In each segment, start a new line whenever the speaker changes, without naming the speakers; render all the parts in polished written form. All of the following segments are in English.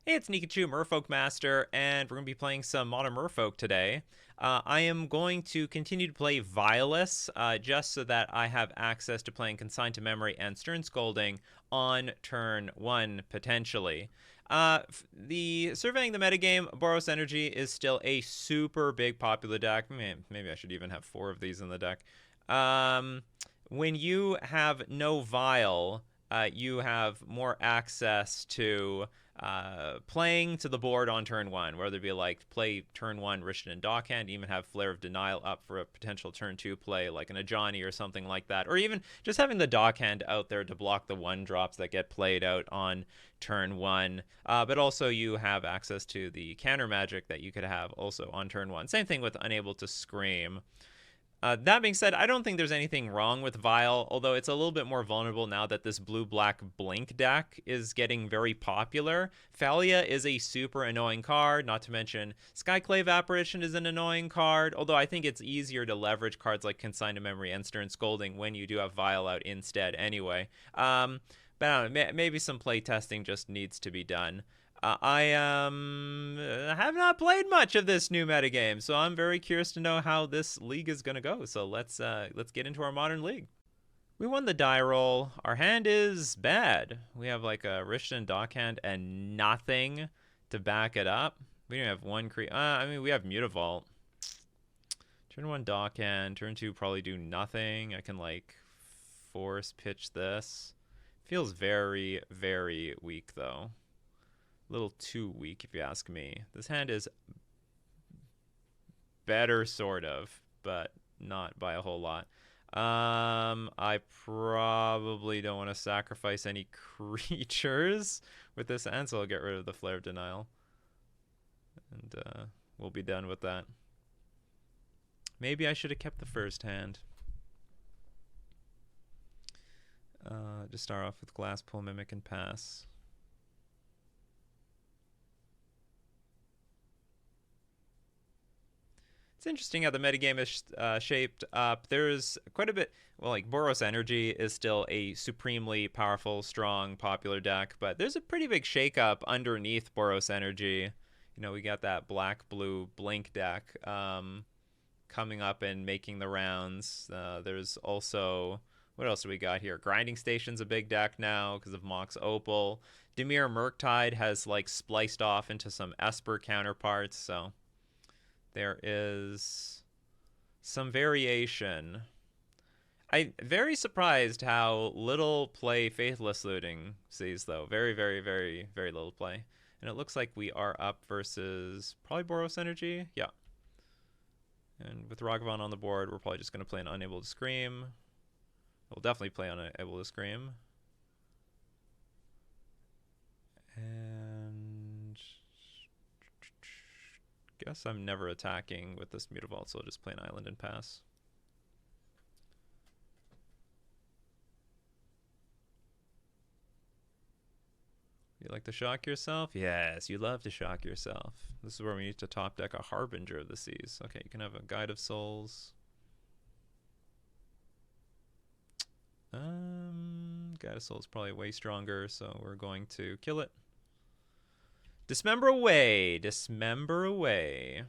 Hey, it's Nikachu, Merfolk Master, and we're going to be playing some Modern Merfolk today. I am going to continue to play Vial-Less, just so that I have access to playing Consigned to Memory and Stern Scolding on turn 1, potentially. The Surveying the Metagame, Boros Energy is still a super big popular deck. Maybe I should even have 4 of these in the deck. When you have no Vial, you have more access to playing to the board on turn 1, whether it be like play turn 1 Rishton and Dockhand, even have Flare of Denial up for a potential turn 2 play like an Ajani or something like that, or even just having the Dockhand out there to block the 1-drops that get played out on turn 1. But also you have access to the counter magic that you could have also on turn 1. Same thing with Unable to Scream. That being said, I don't think there's anything wrong with Vial, although it's a little bit more vulnerable now that this blue-black Blink deck is getting very popular. Thalia is a super annoying card, not to mention Skyclave Apparition is an annoying card, although I think it's easier to leverage cards like Consign to Memory and Stern Scolding when you do have Vial out instead anyway. But I don't know, maybe some play testing just needs to be done. I have not played much of this new metagame, so I'm very curious to know how this league is gonna go. So let's get into our modern league. We won the die roll. Our hand is bad. We have like a Rishton Dockhand and nothing to back it up. We don't have one I mean, we have Mutavault. Turn 1 Dockhand. Turn 2 probably do nothing. I can like force pitch this. Feels very, very weak though. A little too weak, if you ask me. This hand is better, sort of, but not by a whole lot. I probably don't want to sacrifice any creatures with this hand, so I'll get rid of the Flare of Denial. And we'll be done with that. Maybe I should have kept the first hand. Just start off with Glasspool, Mimic, and pass. It's interesting how the metagame is shaped up. There's quite a bit. Well, like Boros Energy is still a supremely powerful, strong, popular deck, but there's a pretty big shakeup underneath Boros Energy. You know, we got that black-blue Blink deck coming up and making the rounds. There's also, what else do we got here? Grinding Station's a big deck now because of Mox Opal. Dimir Murktide has like spliced off into some Esper counterparts, so there is some variation. I'm very surprised how little play Faithless Looting sees, though. Very, very, very, very little play. And it looks like we are up versus probably Boros Energy. Yeah. And with Ragavan on the board, we're probably just going to play an Unable to Scream. We'll definitely play Unable to Scream. And guess I'm never attacking with this Mutavault, so I'll just play an island and pass. You like to shock yourself? Yes, you love to shock yourself. This is where we need to top deck a Harbinger of the Seas. Okay, you can have a Guide of Souls. Guide of Souls is probably way stronger, so we're going to kill it. Dismember away. Dismember away.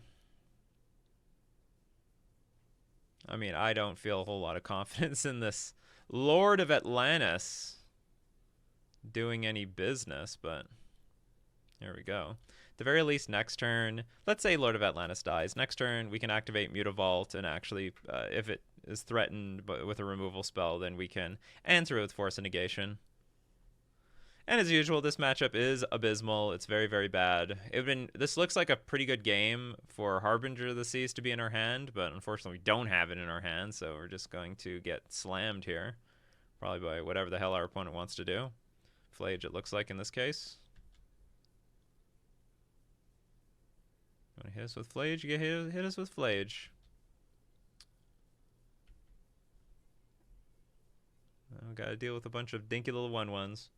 I mean, I don't feel a whole lot of confidence in this Lord of Atlantis doing any business, but there we go. At the very least, next turn, let's say Lord of Atlantis dies. Next turn, we can activate Mutavault, and actually, if it is threatened with a removal spell, then we can answer it with Force of Negation. And as usual, this matchup is abysmal. It's very, very bad. This looks like a pretty good game for Harbinger of the Seas to be in our hand, but unfortunately we don't have it in our hand, so we're just going to get slammed here. Probably by whatever the hell our opponent wants to do. Flage, it looks like, in this case. Want to hit us with Flage? You get hit us with Flage. We got to deal with a bunch of dinky little 1/1s.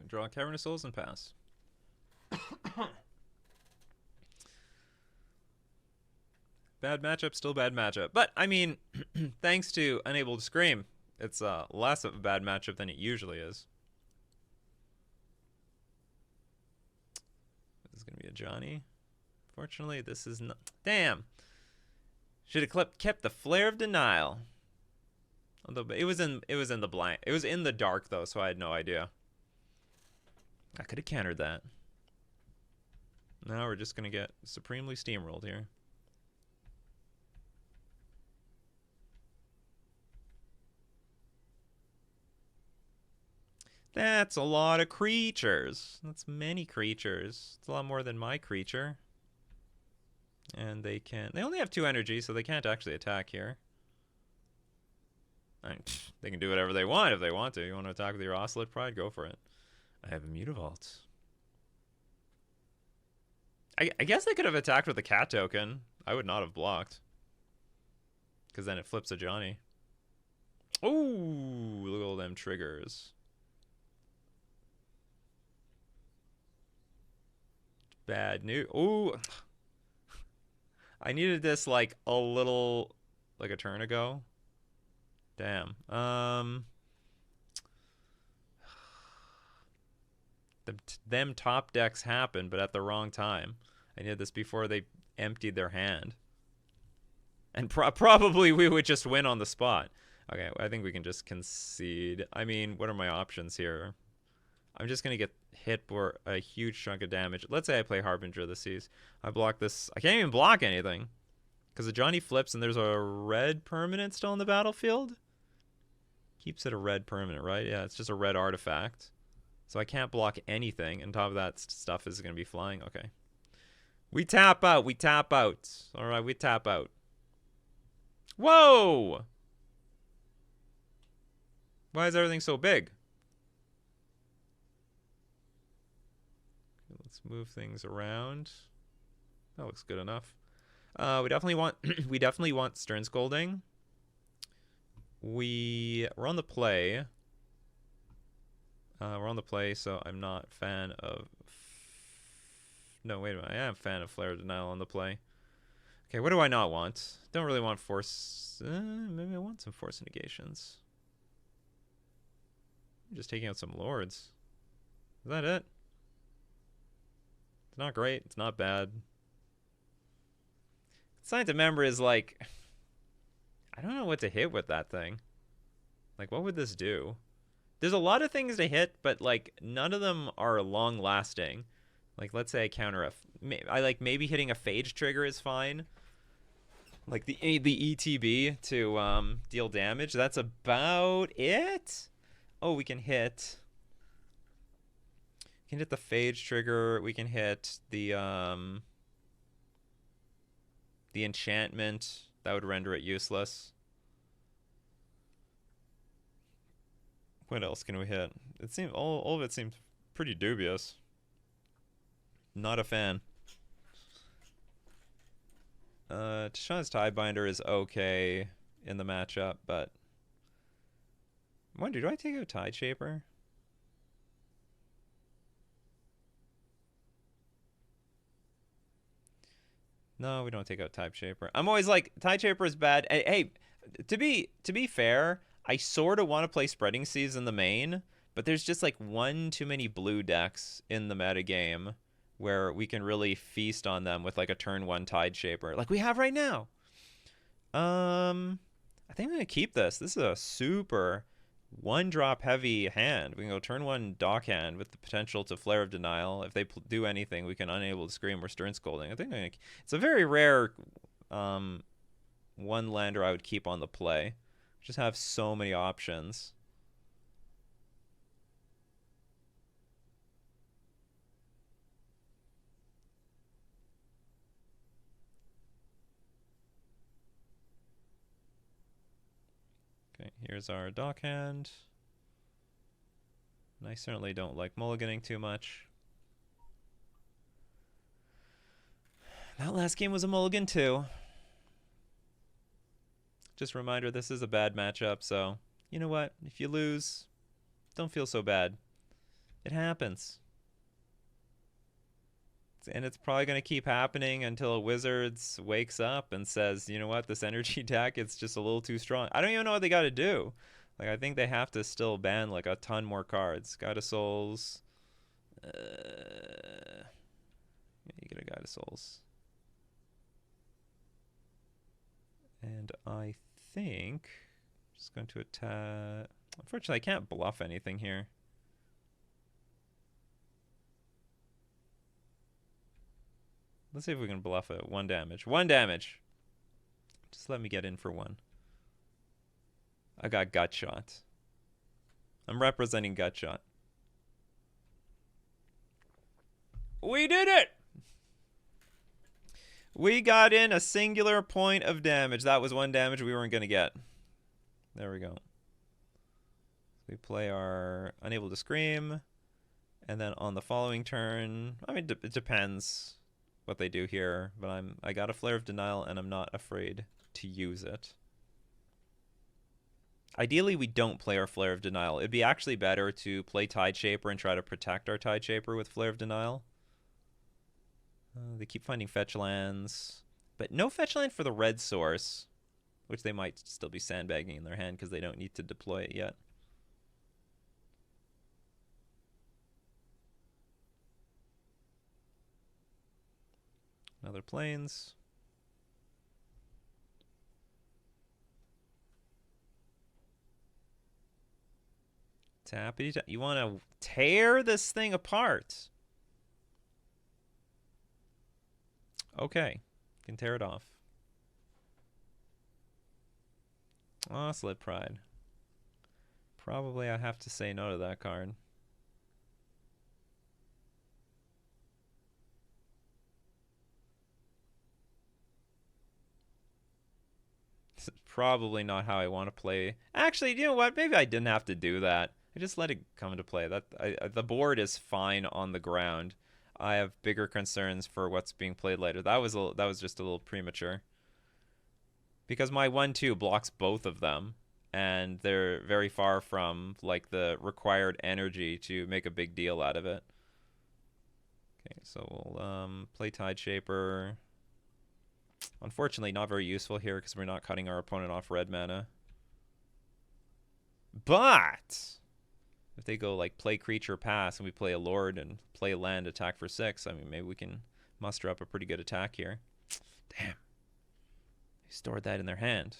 Draw Cavernous Souls and pass. Bad matchup, still bad matchup. But, I mean, thanks to Unable to Scream, it's less of a bad matchup than it usually is. This is going to be a Johnny. Fortunately, this is not... Damn! Should have kept the Flare of Denial. Although it was in the blind. It was in the dark, though, so I had no idea. I could have countered that. Now we're just going to get supremely steamrolled here. That's a lot of creatures. That's many creatures. It's a lot more than my creature. And they only have 2 energy, so they can't actually attack here. I mean, they can do whatever they want if they want to. You want to attack with your Oscillate Pride? Go for it. I have a Mutavault. I guess they could have attacked with a cat token. I would not have blocked. Because then it flips a Johnny. Ooh, look at all them triggers. Bad news. Ooh. I needed this like a little, like a turn ago. Damn. Them top decks happen, but at the wrong time. I needed this before they emptied their hand. And probably we would just win on the spot. Okay, I think we can just concede. I mean, what are my options here? I'm just going to get hit for a huge chunk of damage. Let's say I play Harbinger of the Seas. I block this. I can't even block anything. Because the Johnny flips and there's a red permanent still in the battlefield. Keeps it a red permanent, right? Yeah, it's just a red artifact. So I can't block anything. And on top of that, stuff is going to be flying. Okay. We tap out. We tap out. All right, we tap out. Whoa! Why is everything so big? Let's move things around. That looks good enough. We definitely want Stern Scolding. We're on the play. We're on the play, so I'm not a fan of... No, wait a minute. I am a fan of Flare of Denial on the play. Okay, what do I not want? Don't really want force... maybe I want some force negations. I'm just taking out some lords. Is that it? It's not great. It's not bad. Consign to Memory is like... I don't know what to hit with that thing. Like, what would this do? There's a lot of things to hit, but, like, none of them are long-lasting. Like, let's say I counter a... maybe hitting a Phage trigger is fine. Like, the ETB to deal damage. That's about it? Oh, we can hit... We can hit the Phage trigger. We can hit the enchantment. That would render it useless. What else can we hit? It seems all of it seems pretty dubious. Not a fan. Tashawn's Tiebinder is okay in the matchup, but I wonder, do I take out Tide Shaper? No, we don't take out Tide Shaper. I'm always like, Tide Shaper is bad. Hey, to be fair, I sort of want to play Spreading Seas in the main, but there's just like one too many blue decks in the metagame where we can really feast on them with like a turn 1 Tide Shaper, like we have right now. I think I'm gonna keep this. This is a super 1-drop heavy hand. We can go turn 1 Dock Hand with the potential to Flare of Denial. If they do anything, we can Unable to Scream or Stern Scolding. I think it's a very rare one lander I would keep on the play. Just have so many options. Okay, here's our Dock Hand. And I certainly don't like mulliganing too much. That last game was a mulligan too. Just a reminder, this is a bad matchup, so you know what? If you lose, don't feel so bad. It happens. And it's probably going to keep happening until Wizards wakes up and says, you know what, this energy deck, it's just a little too strong. I don't even know what they got to do. Like, I think they have to still ban, like, a ton more cards. Guide of Souls. You get a Guide of Souls. And I think... just going to attack... Unfortunately, I can't bluff anything here. Let's see if we can bluff it. 1 damage. 1 damage! Just let me get in for 1. I got Gut Shot. I'm representing Gut Shot. We did it! We got in a singular point of damage. That was 1 damage we weren't going to get. There we go. We play our Unable to Scream. And then on the following turn... I mean, it depends what they do here. But I got a Flare of Denial, and I'm not afraid to use it. Ideally, we don't play our Flare of Denial. It'd be actually better to play Tide Shaper and try to protect our Tide Shaper with Flare of Denial. They keep finding fetch lands. But no fetch land for the red source, which they might still be sandbagging in their hand because they don't need to deploy it yet. Another Plains. Tappity tap. You want to tear this thing apart. Okay. Can tear it off. Oh, Slit Pride. Probably I have to say no to that card. This is probably not how I want to play. Actually, you know what? Maybe I didn't have to do that. I just let it come into play. The board is fine on the ground. I have bigger concerns for what's being played later. That was just a little premature. Because my 1/2 blocks both of them, and they're very far from like the required energy to make a big deal out of it. Okay, so we'll play Tide Shaper. Unfortunately, not very useful here because we're not cutting our opponent off red mana. But if they go like play creature, pass, and we play a Lord and play land, attack for 6, I mean, maybe we can muster up a pretty good attack here. Damn. They stored that in their hand.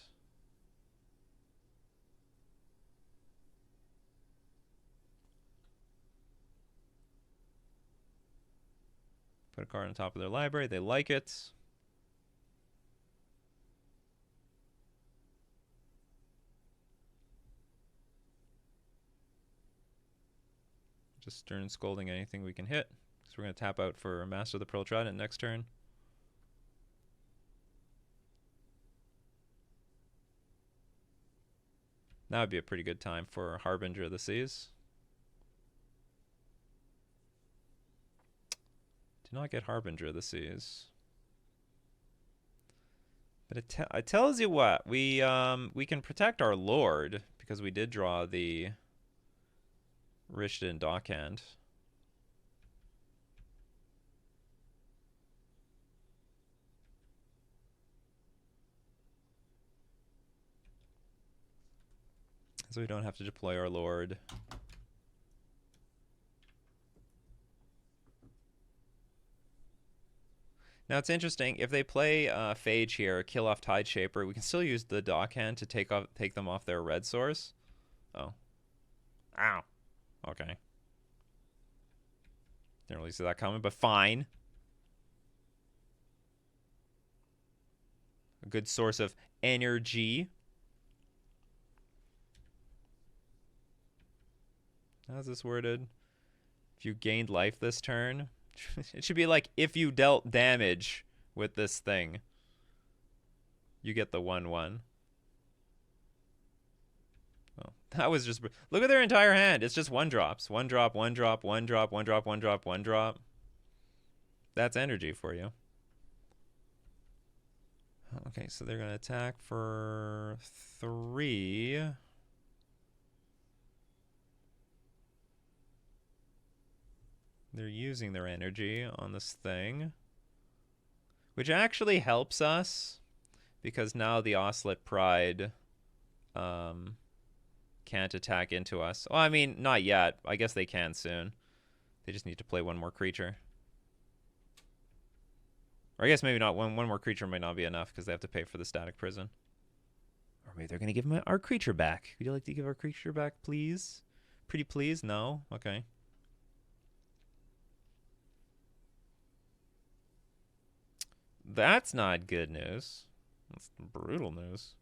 Put a card on top of their library. They like it. Just Stern Scolding anything we can hit. So we're going to tap out for Master of the Pearl Trident next turn. That would be a pretty good time for Harbinger of the Seas. Do not get Harbinger of the Seas. But it tells you what. We can protect our Lord because we did draw the Rishtyn Dockhand. So we don't have to deploy our Lord. Now it's interesting, if they play Phage here, kill off Tide Shaper, we can still use the Dockhand to take them off their red source. Oh. Ow. Okay. Didn't really see that coming, but fine. A good source of energy. How's this worded? If you gained life this turn. It should be like, if you dealt damage with this thing, you get the 1/1. Oh, that was just... Look at their entire hand. It's just 1-drops. 1-drop, 1-drop, 1-drop, 1-drop, 1-drop, 1-drop. That's energy for you. Okay, so they're going to attack for 3. They're using their energy on this thing, which actually helps us because now the Oslet Pride can't attack into us. Well, I mean, not yet. I guess they can soon. They just need to play one more creature. Or I guess maybe not. One more creature might not be enough because they have to pay for the static prison. Or maybe they're going to give our creature back. Would you like to give our creature back, please? Pretty please? No? Okay. That's not good news. That's brutal news.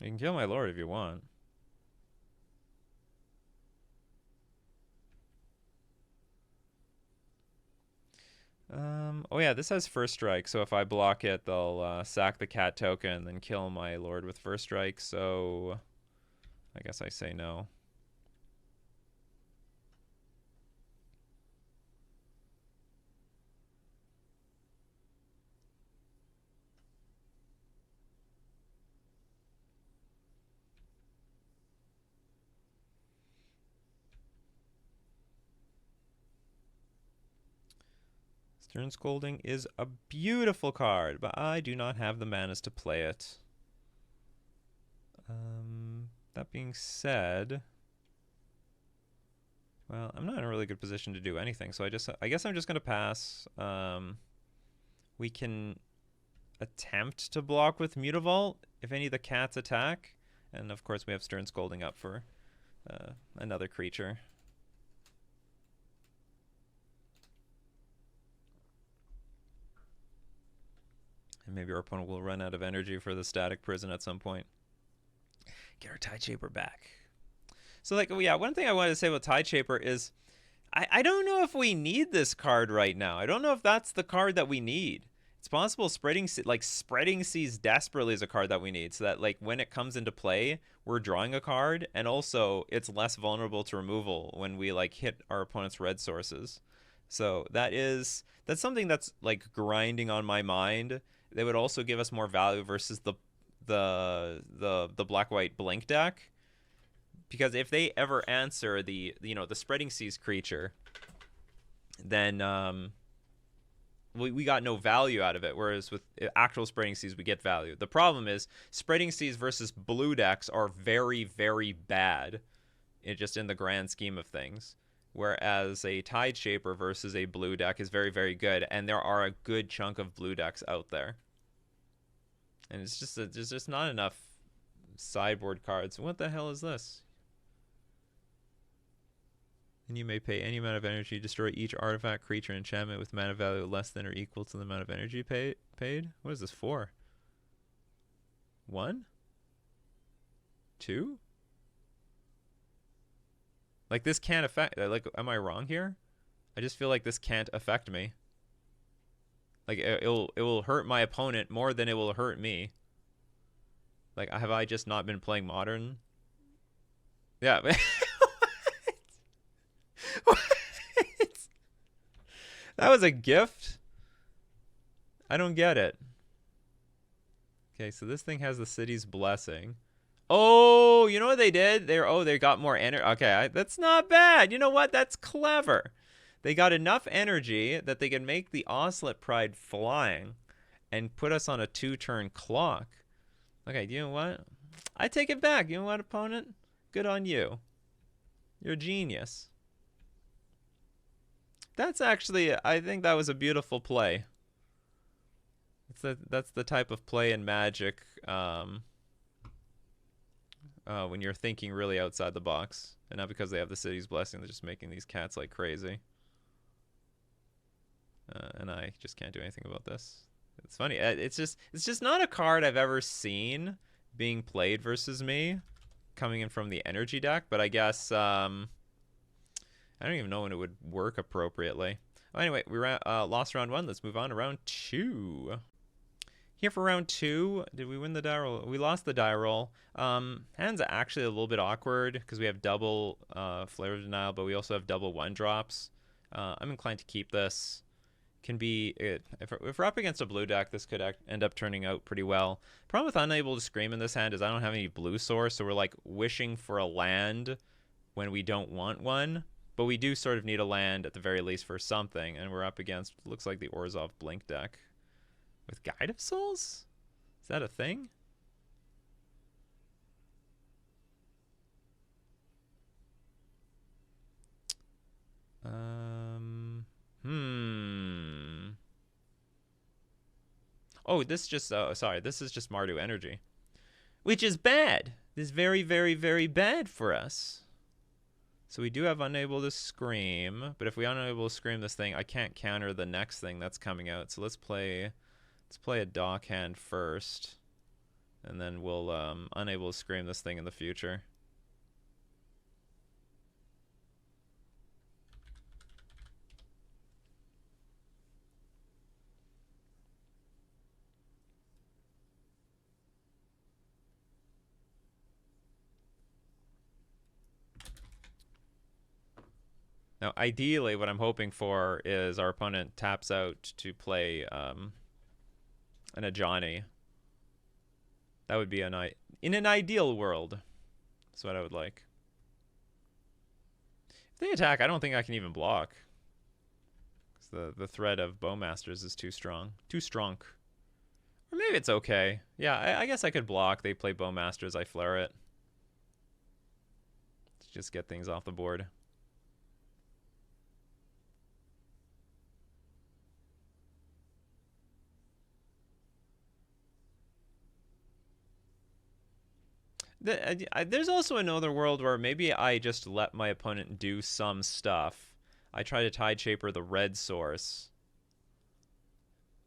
You can kill my lord if you want. Oh yeah, this has first strike, so if I block it, they'll sack the cat token and then kill my lord with first strike, so I guess I say no. Stern Scolding is a beautiful card, but I do not have the manas to play it. That being said, well, I'm not in a really good position to do anything, so I guess I'm just going to pass. We can attempt to block with Mutavault if any of the cats attack, and of course we have Stern Scolding up for another creature. And maybe our opponent will run out of energy for the static prison at some point. Get our Tide Shaper back. So, like, yeah, one thing I wanted to say about Tide Shaper is I don't know if we need this card right now. I don't know if that's the card that we need. It's possible Spreading Seas desperately is a card that we need, so that, like, when it comes into play, we're drawing a card, and also it's less vulnerable to removal when we, like, hit our opponent's red sources. So that's something that's, like, grinding on my mind. They would also give us more value versus the black-white blink deck, because if they ever answer the Spreading Seas creature, then we got no value out of it, whereas with actual Spreading Seas we get value. The problem is Spreading Seas versus blue decks are very, very bad, just in the grand scheme of things, whereas a Tide Shaper versus a blue deck is very, very good, and there are a good chunk of blue decks out there. And it's just there's just not enough sideboard cards. What the hell is this? And you may pay any amount of energy to destroy each artifact, creature, enchantment with mana value less than or equal to the amount of energy paid. What is this for? 1? 2? Like, this can't affect... Like, am I wrong here? I just feel like this can't affect me. Like, it will hurt my opponent more than it will hurt me. Like, have I just not been playing Modern? Yeah. What? That was a gift? I don't get it. Okay, so this thing has the city's blessing. Oh, you know what they did? They got more energy. Okay, that's not bad. You know what? That's clever. They got enough energy that they can make the Oslet Pride flying and put us on a 2-turn clock. Okay, you know what? I take it back. You know what, opponent? Good on you. You're a genius. That's actually, I think that was a beautiful play. That's the type of play in Magic when you're thinking really outside the box. And not because they have the city's blessing, they're just making these cats like crazy. And I just can't do anything about this. It's funny. It's just not a card I've ever seen being played versus me, coming in from the energy deck. But I guess I don't even know when it would work appropriately. Well, anyway, we lost round 1. Let's move on to round 2. Here for round 2, did we win the die roll? We lost the die roll. Hand's actually a little bit awkward because we have double Flare of Denial, but we also have double 1-drops. I'm inclined to keep this, can be if we're up against a blue deck, this could end up turning out pretty well. Problem with Unable to Scream in this hand is I don't have any blue source, so we're like wishing for a land when we don't want one, but we do sort of need a land at the very least for something, and we're up against looks like the Orzhov Blink deck with Guide of Souls. Is that a thing? Oh, this just sorry, this is just Mardu Energy, which is bad. This is very, very, very bad for us. So we do have Unable to Scream, but if we Unable to Scream this thing, I can't counter the next thing that's coming out. So let's play a dock hand first, and then we'll Unable to Scream this thing in the future. Now, ideally, what I'm hoping for is our opponent taps out to play an Ajani. That would be in an ideal world. That's what I would like. If they attack, I don't think I can even block. Because the threat of Bowmasters is too strong. Too strong. Or maybe it's okay. Yeah, I guess I could block. They play Bowmasters, I flare it. Let's just get things off the board. There's also another world where maybe I just let my opponent do some stuff. I try to Tide Shaper the red source,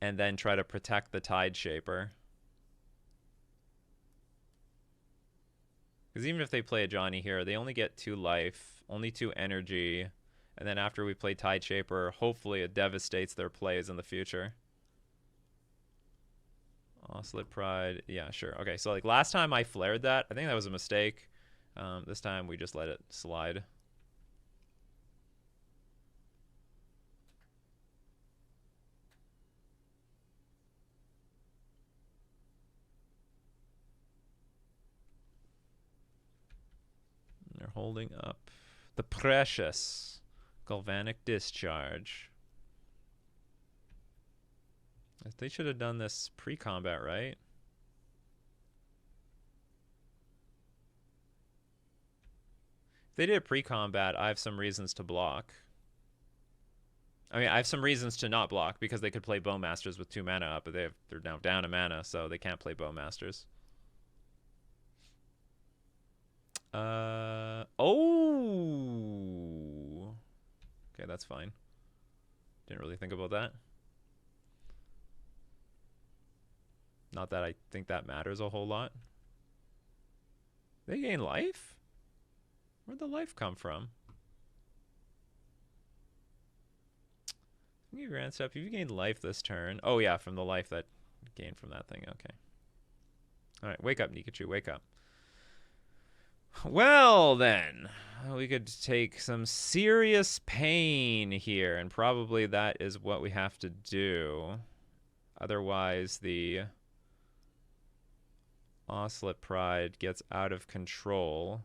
and then try to protect the Tide Shaper. Because even if they play a Johnny here, they only get 2 life, only 2 energy, and then after we play Tide Shaper, hopefully it devastates their plays in the future. Oslet Pride. Yeah, sure. Okay, so like last time I flared that. I think that was a mistake. This time we just let it slide. They're holding up the precious Galvanic Discharge. They should have done this pre-combat, right? If they did pre-combat, I have some reasons to block. I mean, I have some reasons to not block because they could play Bowmasters with 2 mana up, but they're now down a mana, so they can't play Bowmasters. Oh! Okay, that's fine. Didn't really think about that. Not that I think that matters a whole lot. They gain life? Where'd the life come from? Give your answer up. If you gained life this turn. Oh yeah, from the life that gained from that thing. Okay. Alright, wake up, Nikachu, wake up. Well then, we could take some serious pain here, and probably that is what we have to do. Otherwise, the Oslet Pride gets out of control.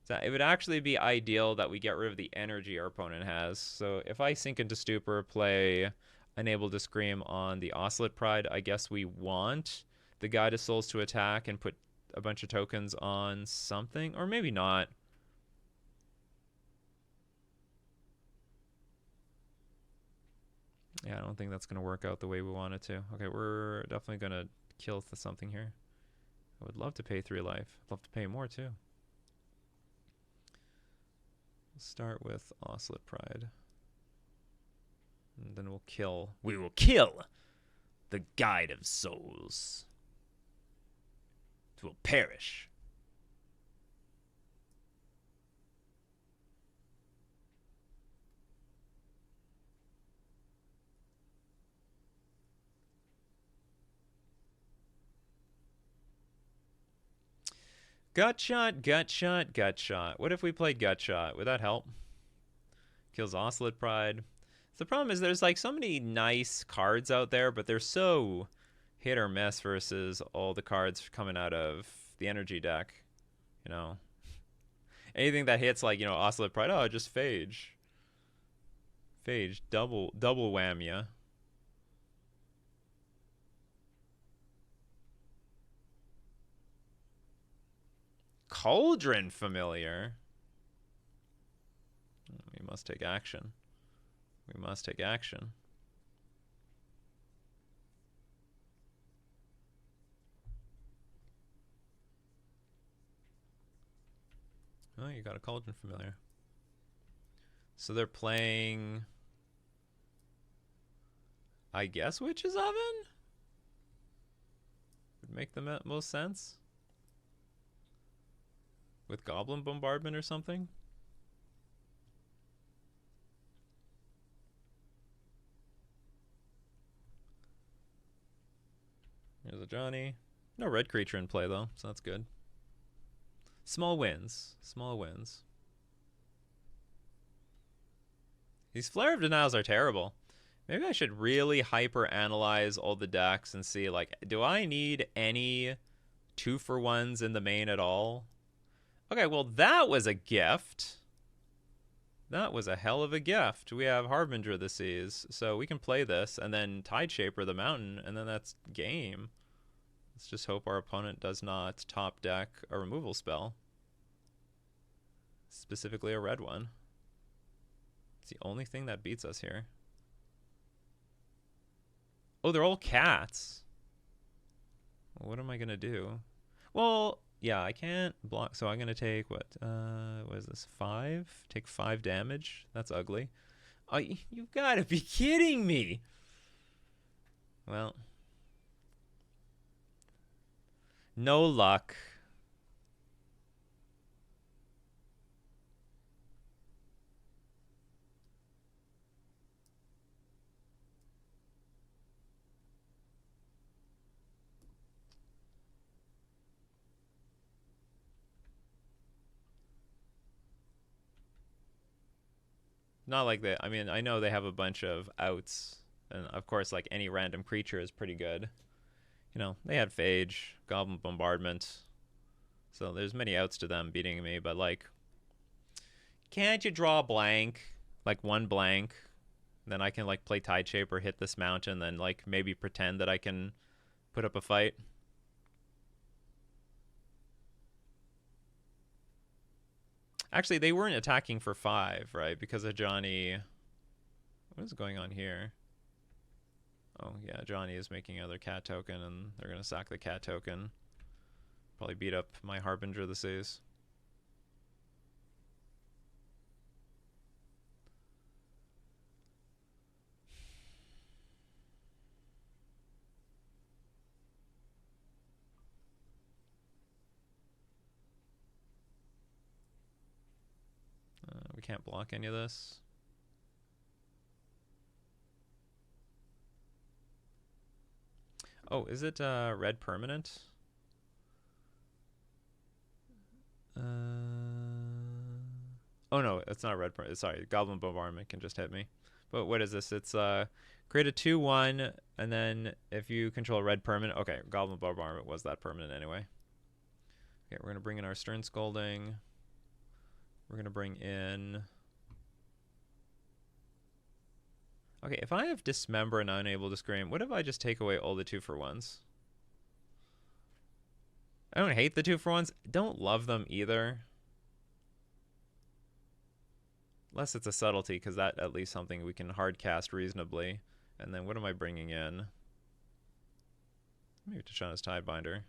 So it would actually be ideal that we get rid of the energy our opponent has. So if I sink into Stupor, play Unable to Scream on the Oslet Pride, I guess we want the Guide of Souls to attack and put a bunch of tokens on something, or maybe not. Yeah, I don't think that's going to work out the way we want it to. Okay, we're definitely going to kill something here. I would love to pay 3 life. I'd love to pay more too. We'll start with Oslet Pride. And then we'll kill. We will kill the Guide of Souls. It will perish. Gut shot, gut shot, gut shot. What if we played gut shot? Would that help? Kills Oscillate Pride. The problem is there's like so many nice cards out there, but they're so hit or miss versus all the cards coming out of the energy deck. You know, anything that hits like, you know, Oscillate Pride, oh, just Phage. Phage, double wham ya. Cauldron Familiar. We must take action. We must take action. Oh, you got a Cauldron Familiar. So they're playing, I guess, Witch's Oven? Would make the most sense. With Goblin Bombardment or something? There's a Johnny. No red creature in play, though, so that's good. Small wins. Small wins. These Flare of Denials are terrible. Maybe I should really hyper-analyze all the decks and see, like, do I need any 2-for-1s in the main at all? Okay, well, that was a gift. That was a hell of a gift. We have Harbinger of the Seas, so we can play this, and then Tideshaper the Mountain, and then that's game. Let's just hope our opponent does not top deck a removal spell. Specifically a red one. It's the only thing that beats us here. Oh, they're all cats. What am I going to do? Well, yeah, I can't block, so I'm going to take, what is this, 5? Take 5 damage? That's ugly. Oh, you've got to be kidding me! Well. No luck. Not like that. I mean, I know they have a bunch of outs, and of course, like any random creature is pretty good. You know, they had Phage, Goblin Bombardment, so there's many outs to them beating me, but like, can't you draw a blank, like one blank, then I can like play Tideshaper, hit this mountain, then like maybe pretend that I can put up a fight. Actually, they weren't attacking for 5, right? Because of Johnny. What is going on here? Oh, yeah, Johnny is making another cat token, and they're going to sack the cat token. Probably beat up my Harbinger of the Seas. We can't block any of this. Oh, is it red permanent? Oh no, it's not red permanent. Sorry, Goblin Bombardment can just hit me. But what is this? It's create a 2/1, and then if you control a red permanent, okay, Goblin Bombardment was that permanent anyway. Okay, we're gonna bring in our Stern Scolding. We're gonna bring in. Okay, if I have Dismember and Unable to Scream, what if I just take away all the 2-for-1s? I don't hate the 2-for-1s. Don't love them either. Unless it's a subtlety, because that at least something we can hard cast reasonably. And then what am I bringing in? Maybe Tachana's Tidebinder.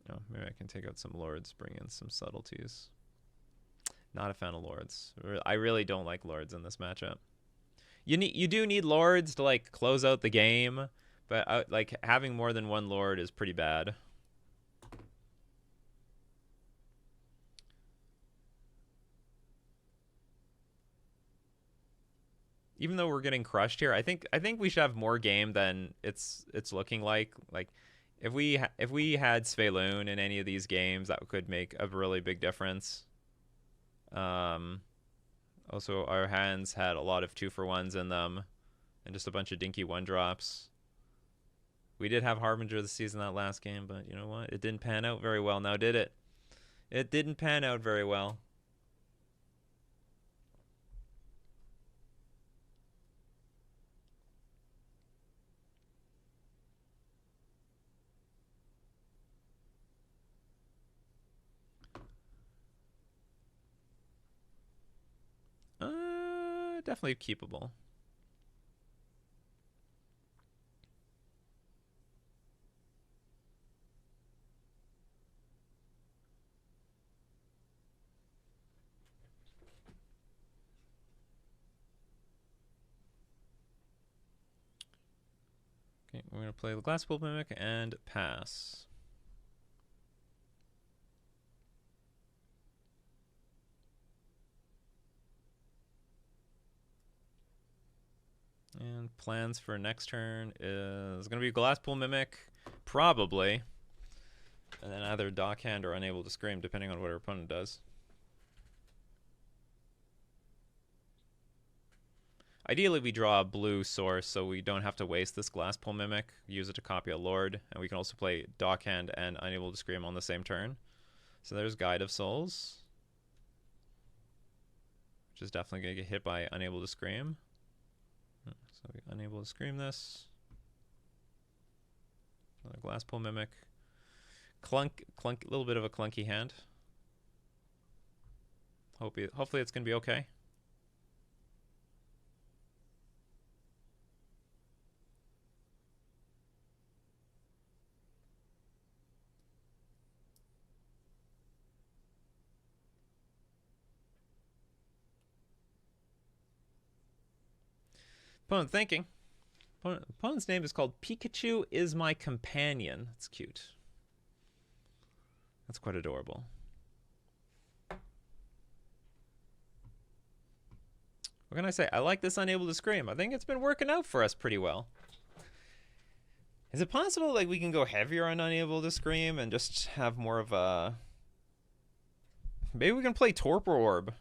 Oh, maybe I can take out some Lords, bring in some subtleties. Not a fan of Lords. I really don't like Lords in this matchup. You do need Lords to like close out the game, but like having more than one Lord is pretty bad. Even though we're getting crushed here, I think we should have more game than it's looking like. Like, If we had Svelune in any of these games, that could make a really big difference. Um, Also, our hands had a lot of 2-for-1s in them, and just a bunch of dinky 1-drops. We did have Harbinger of the Season that last game, but you know what? It didn't pan out very well, now did it? It didn't pan out very well. Definitely keepable. Okay, we're going to play the Glass Bulb Mimic and pass. And plans for next turn is going to be Glass Pool Mimic, probably. And then either Dockhand or Unable to Scream, depending on what our opponent does. Ideally, we draw a blue source so we don't have to waste this Glass Pool Mimic. Use it to copy a Lord, and we can also play Dockhand and Unable to Scream on the same turn. So there's Guide of Souls, which is definitely going to get hit by Unable to Scream. So we Unable to Scream this. Another Glass Pool Mimic. Clunk, a little bit of a clunky hand. Hopefully it's going to be okay. Opponent thinking. Opponent's name is called Pikachu is my companion. That's cute. That's quite adorable. What can I say? I like this Unable to Scream. I think it's been working out for us pretty well. Is it possible like we can go heavier on Unable to Scream and just have more of a... Maybe we can play Torpor Orb.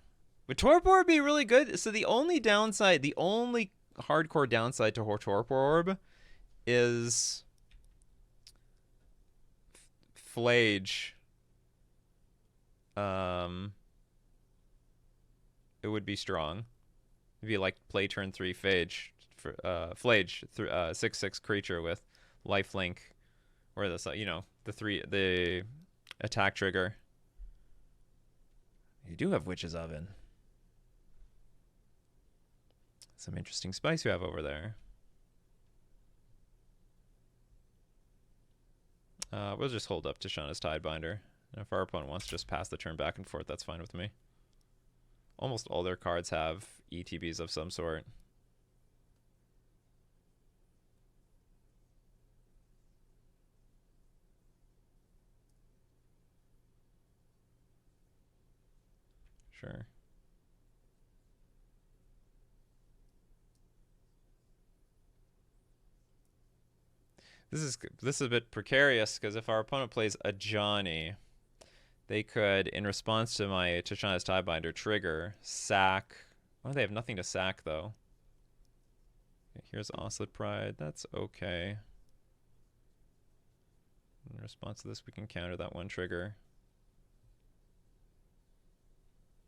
Would Torpor Orb be really good? So the only downside, the only hardcore downside to Torpor Orb is Flage. It would be strong. It'd be like play turn 3 Flage, Flage, 6/6 creature with lifelink, or this, the attack trigger. You do have Witch's Oven. Some interesting spice you have over there. We'll just hold up to Shauna's Tidebinder. And if our opponent wants to just pass the turn back and forth, that's fine with me. Almost all their cards have ETBs of some sort. Sure. This is a bit precarious because if our opponent plays a Johnny, they could, in response to my Tashana's Tidebinder, trigger, sack. Oh, they have nothing to sack, though. Okay, here's Oslet Pride. That's okay. In response to this, we can counter that one trigger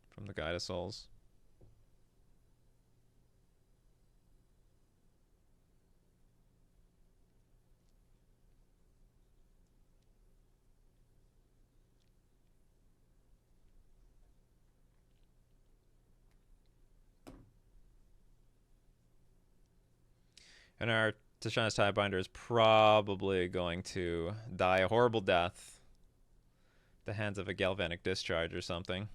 from the Guide of Souls. And our Tashana's Tidebinder is probably going to die a horrible death at the hands of a Galvanic Discharge or something.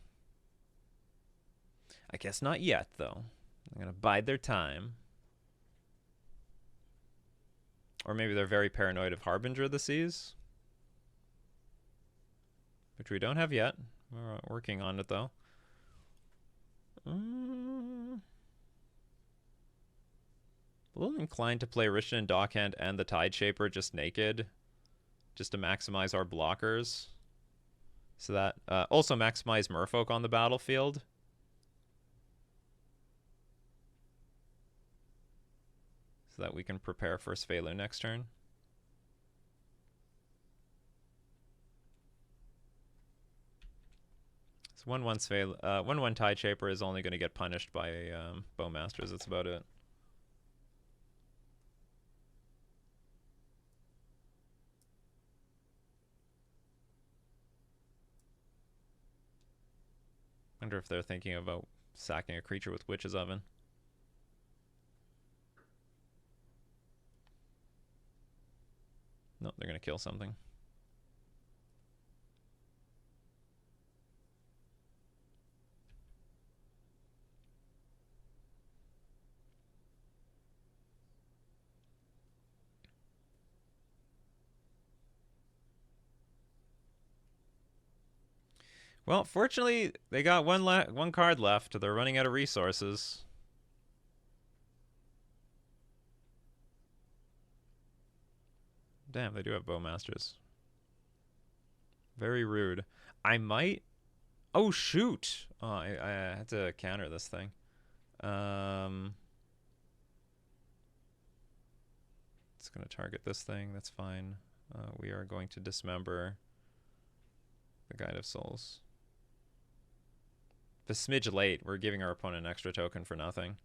I guess not yet, though. I'm going to bide their time. Or maybe they're very paranoid of Harbinger of the Seas, which we don't have yet. We're working on it, though. A little inclined to play Rishton and Dockhand and the Tide Shaper just naked. just to maximize our blockers. So that also maximize Merfolk on the battlefield. So that we can prepare for Svelun next turn. So 1/1 Svelun, 1/1 Tide Shaper is only going to get punished by Bowmasters. That's about it. Wonder if they're thinking about sacking a creature with Witch's Oven. No, they're going to kill something. Well, fortunately, they got one card left. They're running out of resources. Damn, they do have Bowmasters. Very rude. I might... Oh, shoot! Oh, I had to counter this thing. It's going to target this thing. That's fine. We are going to dismember the Guide of Souls. The smidge late. We're giving our opponent an extra token for nothing.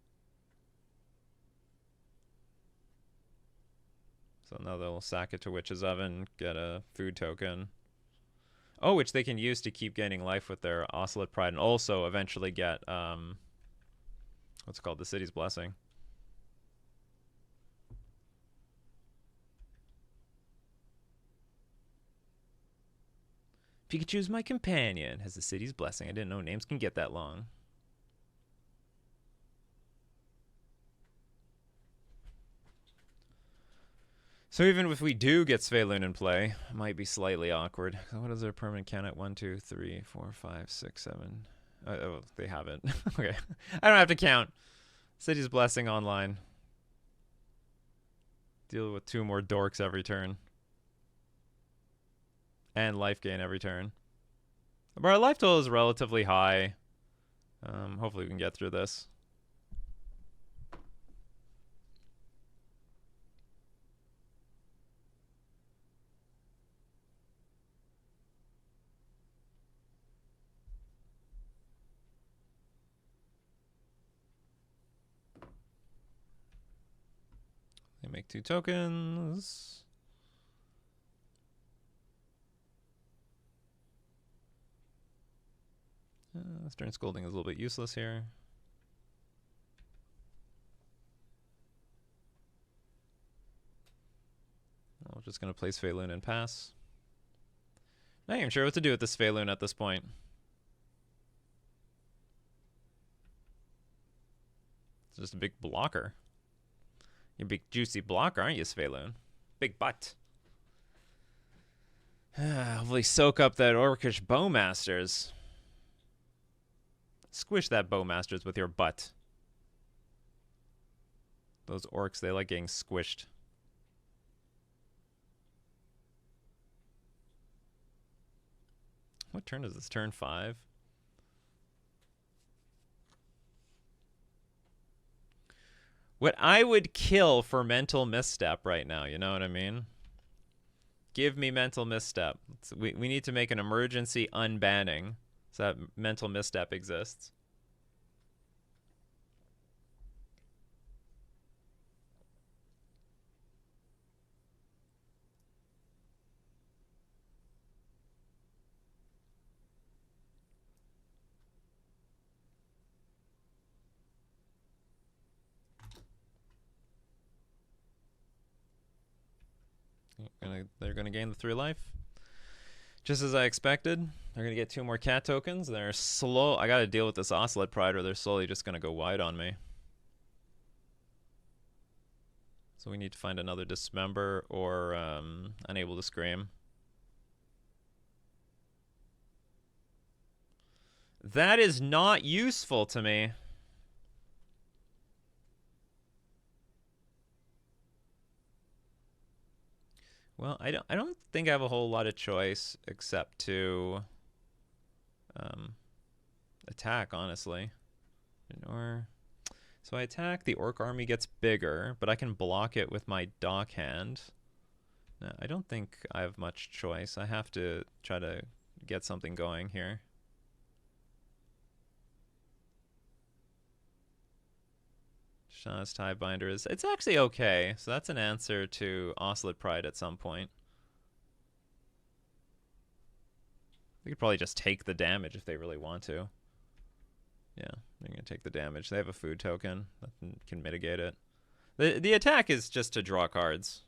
So now they'll sack it to Witch's Oven, get a food token. Oh, which they can use to keep gaining life with their Oscillate Pride, and also eventually get, what's it called? The City's Blessing. Pikachu's my companion, has the City's Blessing. I didn't know names can get that long. So even if we do get Svelun in play, it might be slightly awkward. What is their permanent count at? 1, 2, 3, 4, 5, 6, 7. Oh, they have it. Okay. I don't have to count. City's Blessing online. Deal with 2 more dorks every turn. And life gain every turn. But our life total is relatively high. Hopefully we can get through this. They make 2 tokens. Stern Scolding is a little bit useless here. I'm just going to play Svelun and pass. Not even sure what to do with the Svelun at this point. It's just a big blocker. You're a big juicy blocker, aren't you, Svelun? Big butt. Hopefully soak up that Orcish Bowmasters. Squish that Bowmasters with your butt. Those orcs, they like getting squished. What turn is this? Turn 5? What I would kill for Mental Misstep right now, you know what I mean? Give me Mental Misstep. We need to make an emergency unbanning so that Mental Misstep exists. They're going to gain the 3 life. Just as I expected. They're going to get 2 more cat tokens. They're slow. I got to deal with this Oscillate Pride or they're slowly just going to go wide on me. So we need to find another Dismember or Unable to Scream. That is not useful to me. Well, I don't think I have a whole lot of choice except to um, attack, honestly. Or so I attack, the orc army gets bigger, but I can block it with my dock hand. No, I don't think I have much choice. I have to try to get something going here. Shah's Tie Binder is... It's actually okay. So that's an answer to Oslet Pride at some point. They could probably just take the damage if they really want to. Yeah, they're going to take the damage. They have a food token that can mitigate it. The attack is just to draw cards.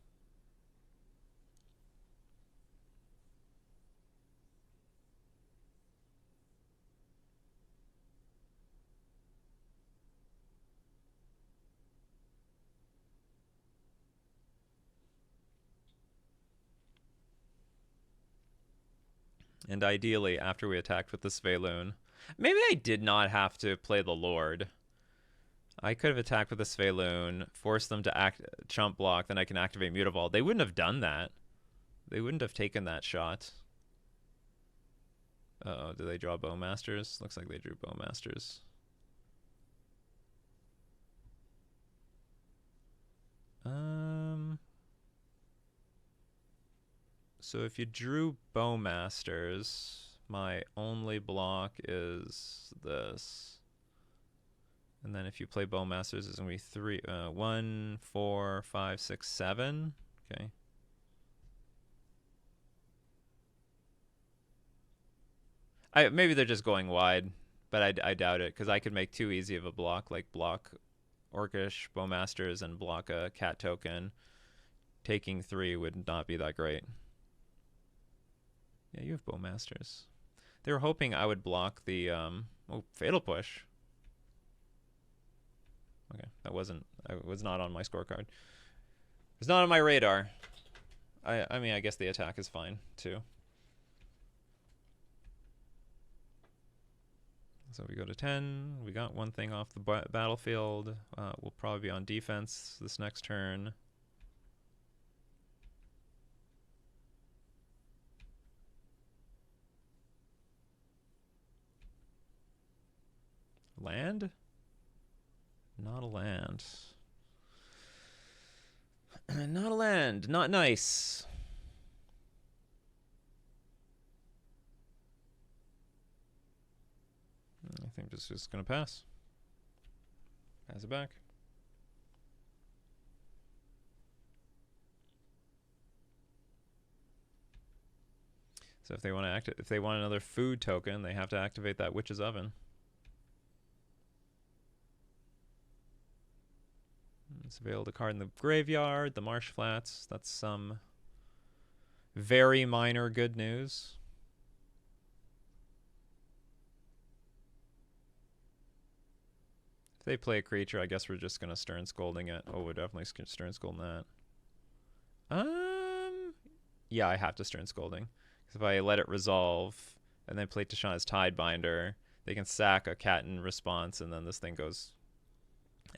And ideally, after we attacked with the Sveiloon, maybe I did not have to play the Lord. I could have attacked with the Sveiloon, forced them to chump block, then I can activate Mutavault. They wouldn't have done that. They wouldn't have taken that shot. Uh-oh, did they draw Bowmasters? Looks like they drew Bowmasters. So if you drew Bowmasters, my only block is this. And then if you play Bowmasters, it's going to be 1, 4, 5, 6, 7. Okay. Maybe they're just going wide, but I doubt it, because I could make too easy of a block, like block Orcish Bowmasters and block a cat token. Taking 3 would not be that great. Yeah, you have Bowmasters. They were hoping I would block the Fatal Push. Okay, that was not on my scorecard. It's not on my radar. I mean, I guess the attack is fine too. So we go to 10. We got one thing off the battlefield. We'll probably be on defense this next turn. Land? Not a land. Not a land. Not nice. I think this is going to pass. Pass it back. So if they want another food token, they have to activate that Witch's Oven. It's available to card in the graveyard, the Marsh Flats. That's some very minor good news. If they play a creature, I guess we're just going to Stern Scolding it. Oh, we're definitely Stern Scolding that. Yeah, I have to Stern Scolding. Because if I let it resolve and then play Tashana's Tidebinder, they can sack a cat in response, and then this thing goes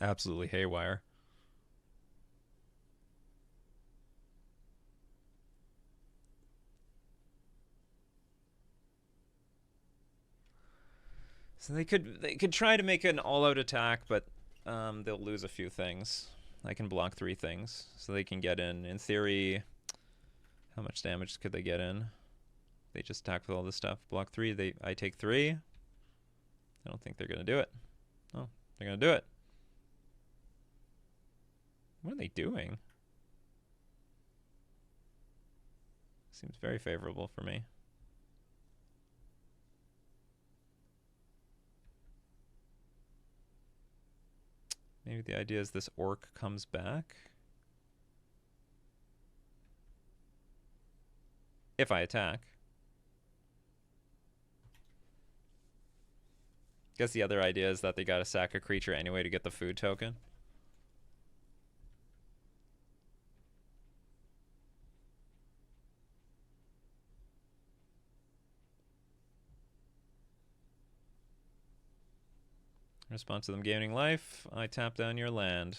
absolutely haywire. So they could try to make an all-out attack, but they'll lose a few things. I can block 3 things, so they can get in theory, how much damage could they get in? They just attack with all this stuff. Block 3, I take 3. I don't think they're going to do it. Oh, they're going to do it. What are they doing? Seems very favorable for me. Maybe the idea is this orc comes back. If I attack. Guess the other idea is that they gotta sack a creature anyway to get the food token. In response to them gaining life, I tap down your land.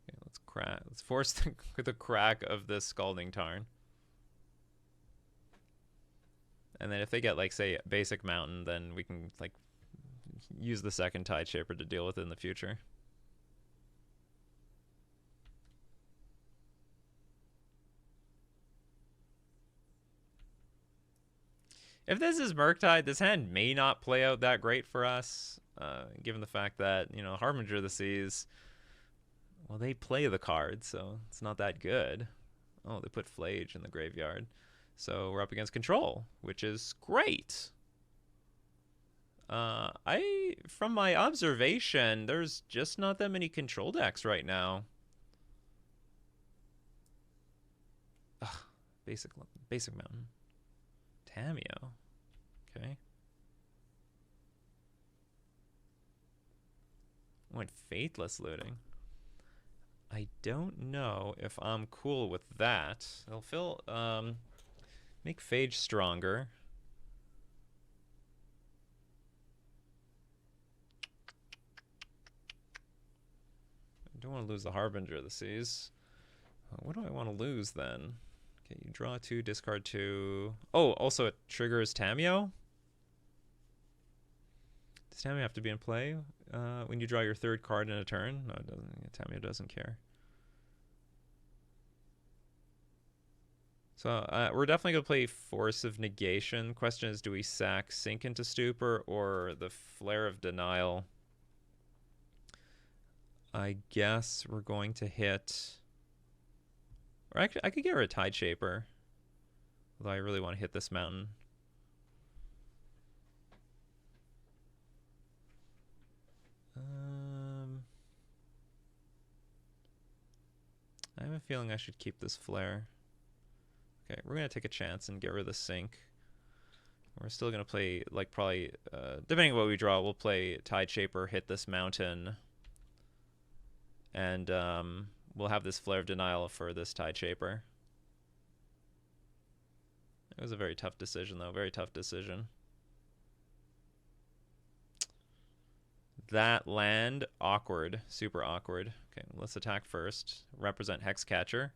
Let's crack. Let's force the crack of this Scalding Tarn. And then if they get, like, say, basic mountain, then we can, like, use the second Tide Shaper to deal with it in the future. If this is Murktide, this hand may not play out that great for us, given the fact that, you know, Harbinger of the Seas, well, they play the card, so it's not that good. Oh, they put Flage in the graveyard. So we're up against Control, which is great. From my observation, there's just not that many Control decks right now. Ugh, basic Mountain. Tameo. Okay. Went Faithless Looting. I don't know if I'm cool with that. It'll feel, make Phage stronger. I don't want to lose the Harbinger of the Seas. What do I want to lose then? Okay, you draw 2, discard 2. Oh, also it triggers Tameo? Does Tameo have to be in play when you draw your 3rd card in a turn? No, it doesn't. Tameo doesn't care. So we're definitely going to play Force of Negation. Question is, do we sack Sink into Stupor or the Flare of Denial? I guess we're going to hit... Or actually, I could get rid of Tide Shaper. Although I really want to hit this mountain. I have a feeling I should keep this Flare. Okay, we're going to take a chance and get rid of the Sink. We're still going to play, like, probably, depending on what we draw, we'll play Tide Shaper, hit this mountain. And we'll have this Flare of Denial for this Tide Shaper. It was a very tough decision, though. Very tough decision. That land, awkward. Super awkward. Okay, let's attack first. Represent Hexcatcher.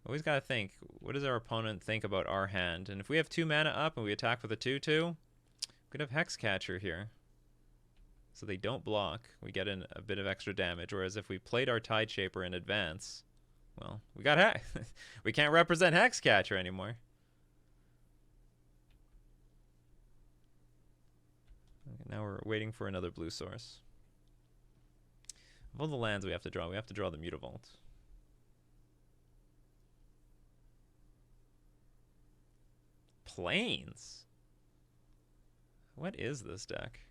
Always gotta think, what does our opponent think about our hand? And if we have 2 mana up and we attack with a 2/2, we could have Hexcatcher here. So they don't block. We get in a bit of extra damage. Whereas if we played our Tide Shaper in advance, well, we got we can't represent Hexcatcher anymore. Okay, now we're waiting for another blue source. Of all the lands we have to draw the Mutavault. Plains? What is this deck?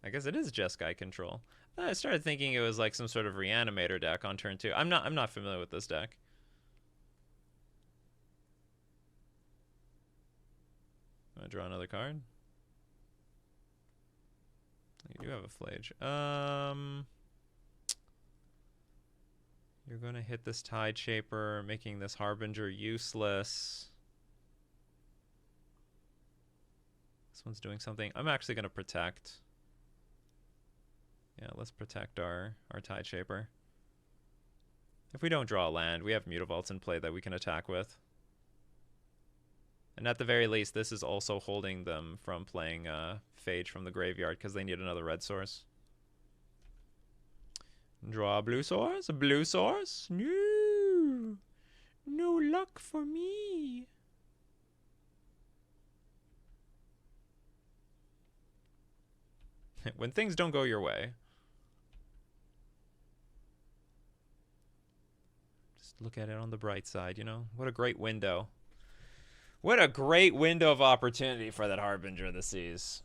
I guess it is Jeskai Control. I started thinking it was like some sort of Reanimator deck on turn 2. I'm not familiar with this deck. I'm gonna draw another card. You do have a Flage. You're gonna hit this Tide Shaper, making this Harbinger useless. This one's doing something. I'm actually gonna protect. Yeah, let's protect our Tide Shaper. If we don't draw a land, we have Mutavaults in play that we can attack with. And at the very least, this is also holding them from playing Phage from the graveyard because they need another red source. Draw a blue source? A blue source? No! No luck for me! When things don't go your way. Just look at it on the bright side, you know? What a great window. What a great window of opportunity for that Harbinger of the Seas.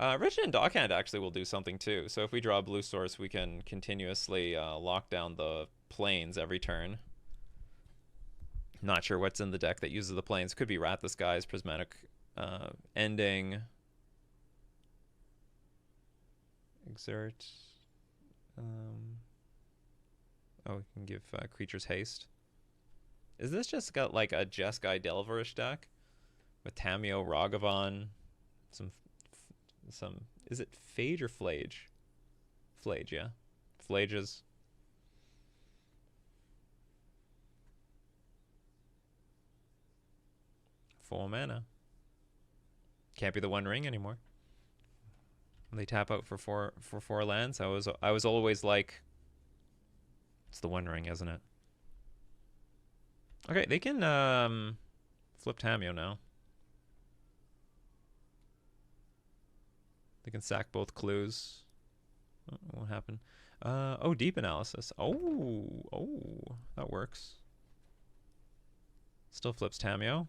Wretched and Dockhand actually will do something too. So if we draw a blue source, we can continuously lock down the plains every turn. Not sure what's in the deck that uses the plains. Could be Rat the Skies, Prismatic Ending, Exert. Oh, we can give creatures haste. Is this just got like a Jeskai Delverish deck with Tamio, Ragavan, some? Is it Phage or Flage? Flage, yeah. Flages. 4 mana. Can't be the One Ring anymore. When they tap out for four lands, I was always like, it's the One Ring, isn't it? Okay, they can flip Tamio now. They can sack both clues. What happened? Oh, deep analysis. Oh, that works. Still flips Tamio.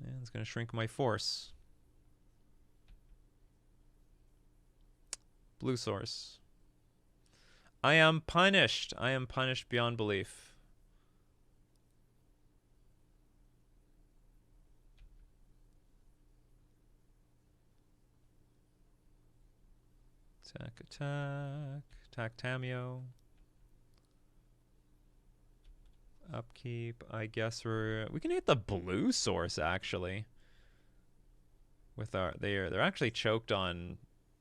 And it's going to shrink my force. Blue source. I am punished. I am punished beyond belief. Attack. Attack Tamio. Upkeep. I guess we can hit the blue source actually. With our they're actually choked on.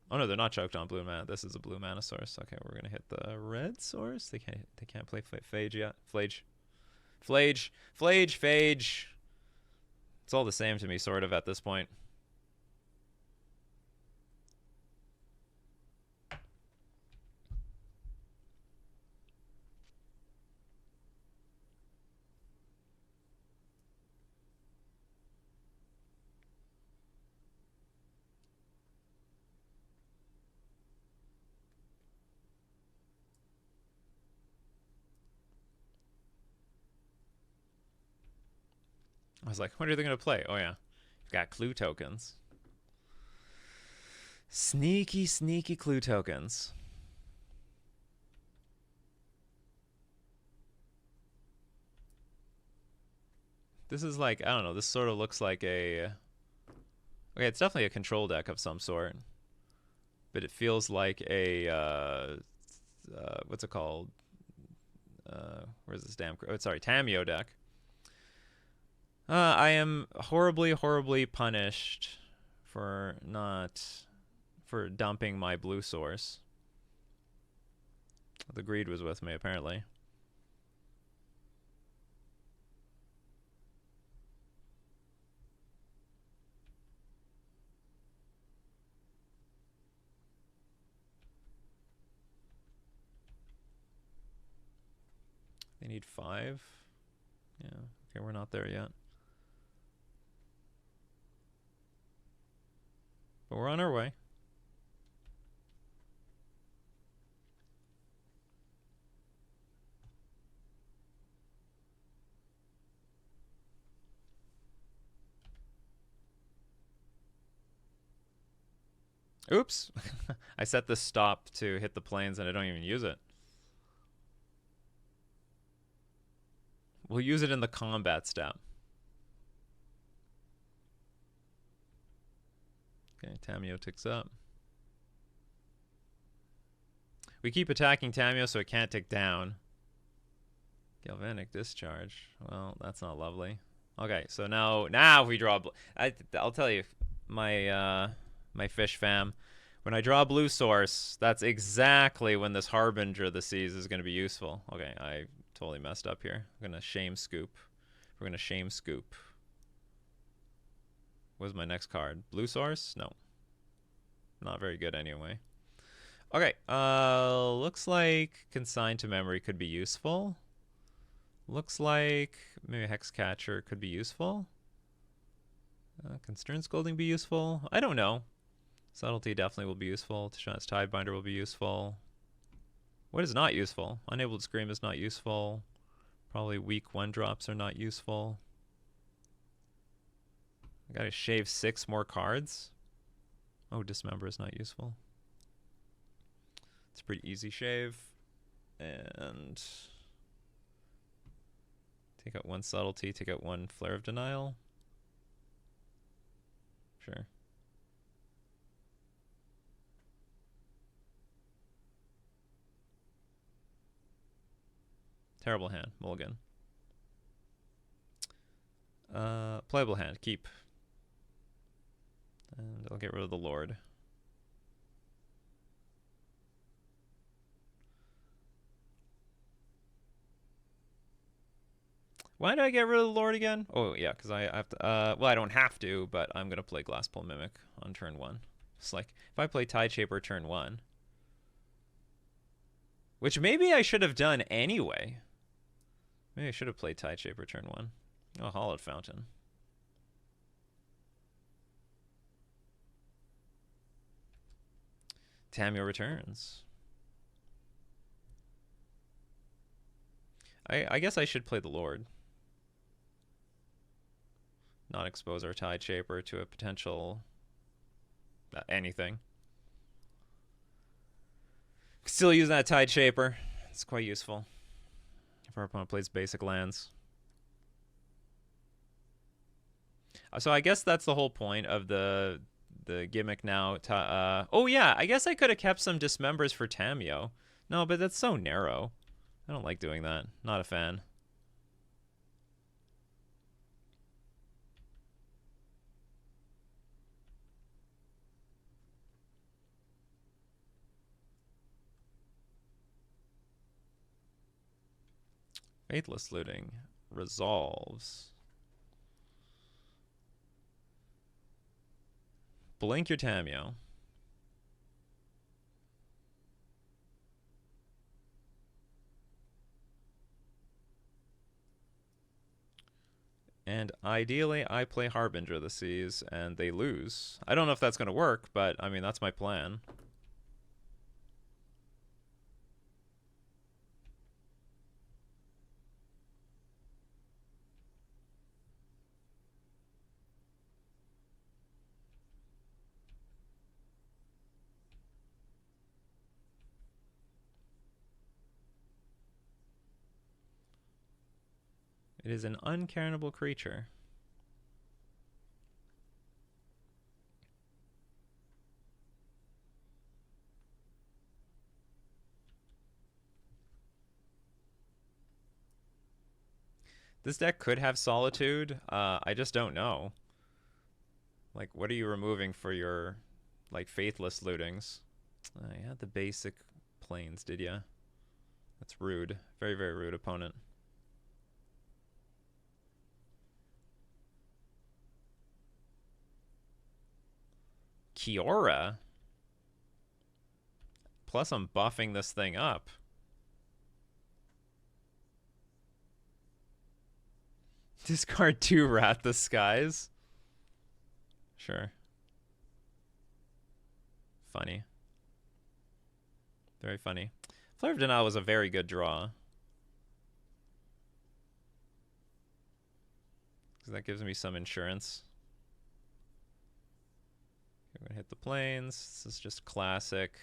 Oh no, they're not choked on blue mana. This is a blue mana source. Okay, we're gonna hit the red source. They can't play Phage yet. Phage. It's all the same to me, sort of, at this point. I was like, what are they going to play? Oh, yeah. You've got clue tokens. Sneaky clue tokens. This is like, I don't know, this sort of looks like a... Okay, it's definitely a control deck of some sort. But it feels like a... what's it called? Where's this damn... Oh, sorry, Tamio deck. I am horribly punished for dumping my blue source. The greed was with me, apparently. They need 5. Yeah, okay, we're not there yet. But we're on our way. Oops. I set the stop to hit the planes and I don't even use it. We'll use it in the combat step. Okay, Tamio ticks up. We keep attacking Tamio so it can't tick down. Galvanic Discharge. Well, that's not lovely. Okay, so now if we draw... I'll tell you, my fish fam, when I draw a blue source, that's exactly when this Harbinger of the Seas is going to be useful. Okay, I totally messed up here. I'm going to shame scoop. We're going to shame scoop. What's my next card? Blue source? No. Not very good anyway. Okay, looks like Consigned to Memory could be useful. Looks like maybe Hexcatcher could be useful. Can Stern Scolding be useful? I don't know. Subtlety definitely will be useful. Tashan's Tidebinder will be useful. What is not useful? Unable to Scream is not useful. Probably weak 1-drops are not useful. I gotta shave 6 more cards. Oh, Dismember is not useful. It's a pretty easy shave. And take out 1 Subtlety, take out 1 Flare of Denial. Sure. Terrible hand. Mulligan. Playable hand. Keep. And I'll get rid of the Lord. Why did I get rid of the Lord again? Oh, yeah, because I have to... well, I don't have to, but I'm going to play Glasspool Mimic on turn 1. It's like, if I play Tideshaper turn 1... Which maybe I should have done anyway. Maybe I should have played Tideshaper turn 1. Oh, Hollowed Fountain. Tamiyo returns. I guess I should play the Lord. Not expose our Tideshaper to a potential... anything. Still use that Tideshaper. It's quite useful. If our opponent plays basic lands. So I guess that's the whole point of the gimmick now. Oh yeah, I guess I could have kept some Dismembers for Tamiyo. No, but that's so narrow. I don't like doing that. Not a fan. Faithless Looting resolves. Blink your Tamiyo. And ideally, I play Harbinger of the Seas, and they lose. I don't know if that's going to work, but, I mean, that's my plan. It is an uncannibal creature. This deck could have Solitude. I just don't know. Like, what are you removing for your, like, Faithless Lootings? You had the basic planes, did ya? That's rude. Very, very rude opponent. Kiora? Plus I'm buffing this thing up. Discard 2 Rat the Skies. Sure. Funny. Very funny. Flare of Denial was a very good draw. Because that gives me some insurance. We're gonna hit the plains. This is just classic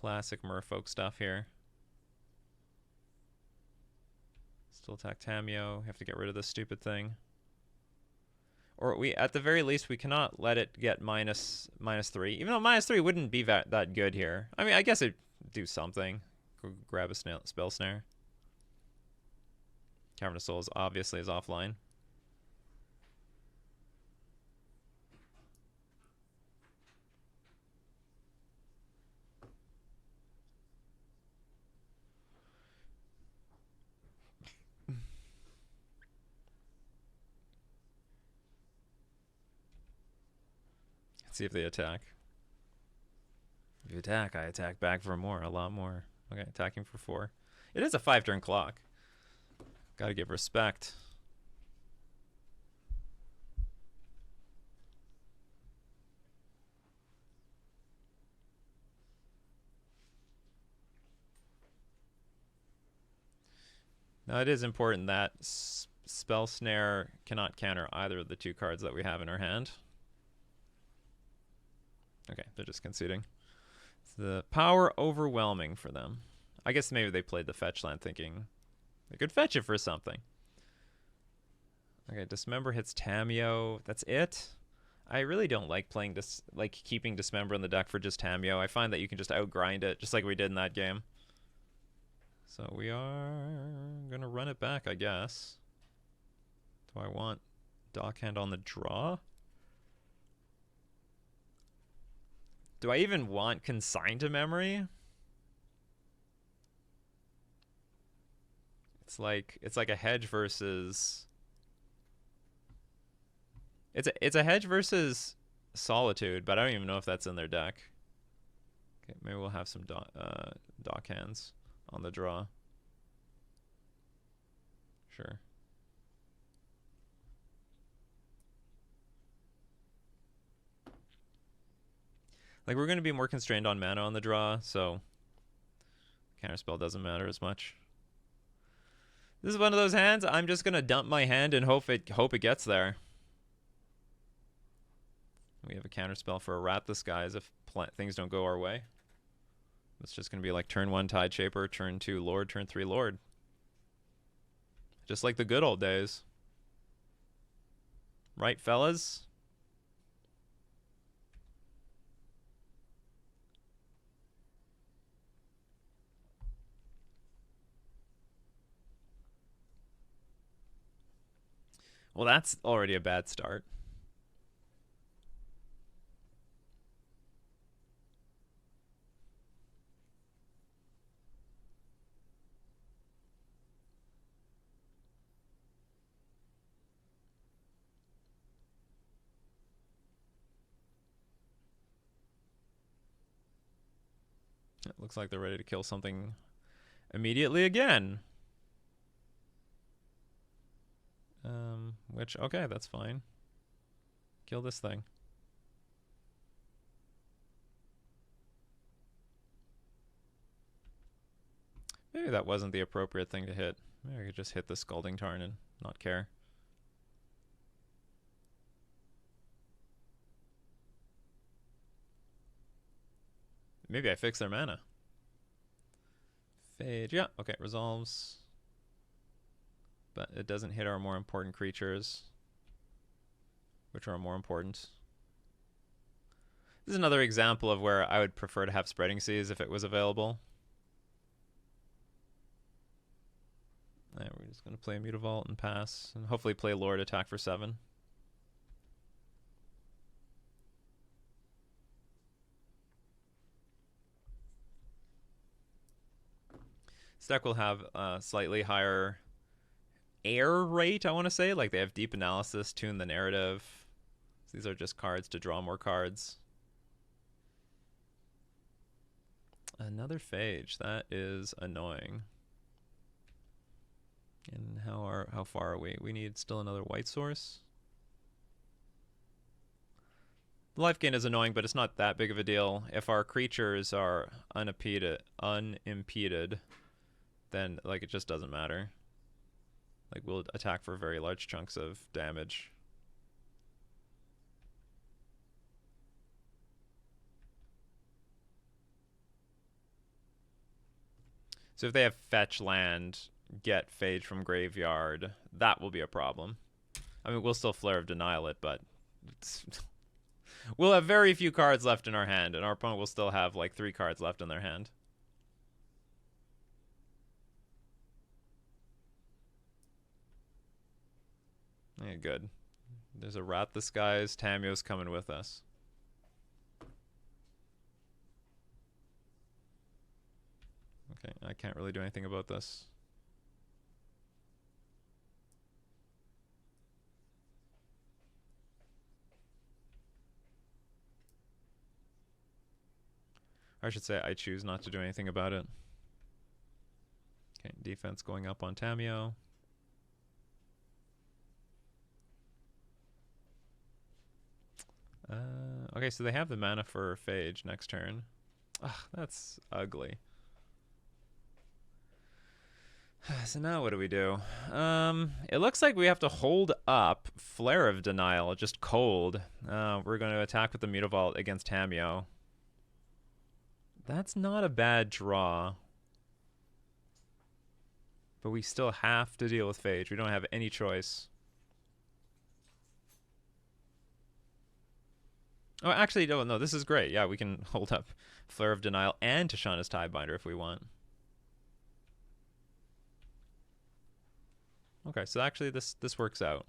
Merfolk stuff here. Still attack Tamiyo. Have to get rid of this stupid thing. Or we, at the very least, we cannot let it get minus 3. Even though minus 3 wouldn't be that good here. I mean, I guess it'd do something. Go grab a spell snare. Cavern of Souls obviously is offline. See if they attack. If you attack, I attack back for more, a lot more. Okay, attacking for 4. It is a 5-turn clock. Gotta give respect. Now it is important that Spell Snare cannot counter either of the 2 cards that we have in our hand. Okay, they're just conceding. It's the power overwhelming for them. I guess maybe they played the fetch land thinking they could fetch it for something. Okay, Dismember hits Tamiyo. That's it? I really don't like playing keeping Dismember in the deck for just Tamiyo. I find that you can just outgrind it, just like we did in that game. So we are going to run it back, I guess. Do I want Dockhand on the draw? Do I even want Consign to Memory? It's like a hedge versus... It's a hedge versus Solitude, but I don't even know if that's in their deck. Okay, maybe we'll have some Dockhands on the draw. Sure. Like, we're going to be more constrained on mana on the draw, so Counterspell doesn't matter as much. This is one of those hands, I'm just going to dump my hand and hope it gets there. We have a Counterspell for a Rat Disguise if things don't go our way. It's just going to be like turn 1 Tide Shaper, turn 2 Lord, turn 3 Lord. Just like the good old days. Right, fellas? Well, that's already a bad start. It looks like they're ready to kill something immediately again. Which, okay, that's fine. Kill this thing. Maybe that wasn't the appropriate thing to hit. Maybe I could just hit the Scalding Tarn and not care. Maybe I fix their mana. Phage, yeah, okay, resolves. But it doesn't hit our more important creatures, which are more important. This is another example of where I would prefer to have Spreading Seas if it was available. Right, we're just going to play Mutavault and pass, and hopefully play Lord, attack for 7. This deck will have a slightly higher air rate, I want to say. Like, they have Deep Analysis, Tune the Narrative. So these are just cards to draw more cards. Another Phage. That is annoying. And how far are we? We need still another white source. The life gain is annoying, but it's not that big of a deal. If our creatures are unimpeded, then like it just doesn't matter. Like, we'll attack for very large chunks of damage. So if they have fetch land, get Phage from graveyard, that will be a problem. I mean, we'll still Flare of Denial it, but we'll have very few cards left in our hand, and our opponent will still have like 3 cards left in their hand. Yeah, good. There's a Rat Disguise. Tamio's coming with us. Okay, I can't really do anything about this. I should say I choose not to do anything about it. Okay, defense going up on Tamio. Okay, so they have the mana for Phage next turn. Ugh, that's ugly. So now what do we do? It looks like we have to hold up Flare of Denial, just cold. We're going to attack with the Mutavault against Tamio. That's not a bad draw. But we still have to deal with Phage. We don't have any choice. Oh, actually, no, this is great. Yeah, we can hold up Flare of Denial and Tishana's Tidebinder if we want. Okay, so actually this works out.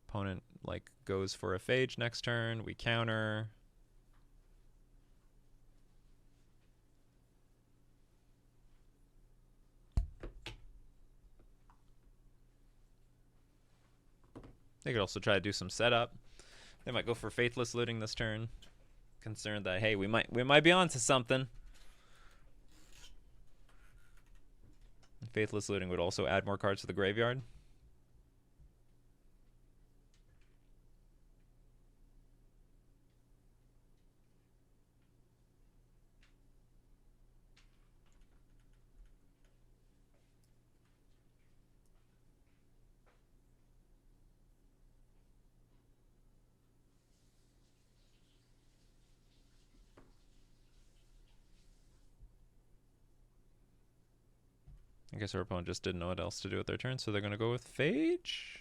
Opponent like goes for a phage next turn. We counter. They could also try to do some setup. They might go for Faithless Looting this turn. Concerned that, hey, we might be onto something. Faithless Looting would also add more cards to the graveyard. I guess our opponent just didn't know what else to do with their turn, so they're gonna go with Phage.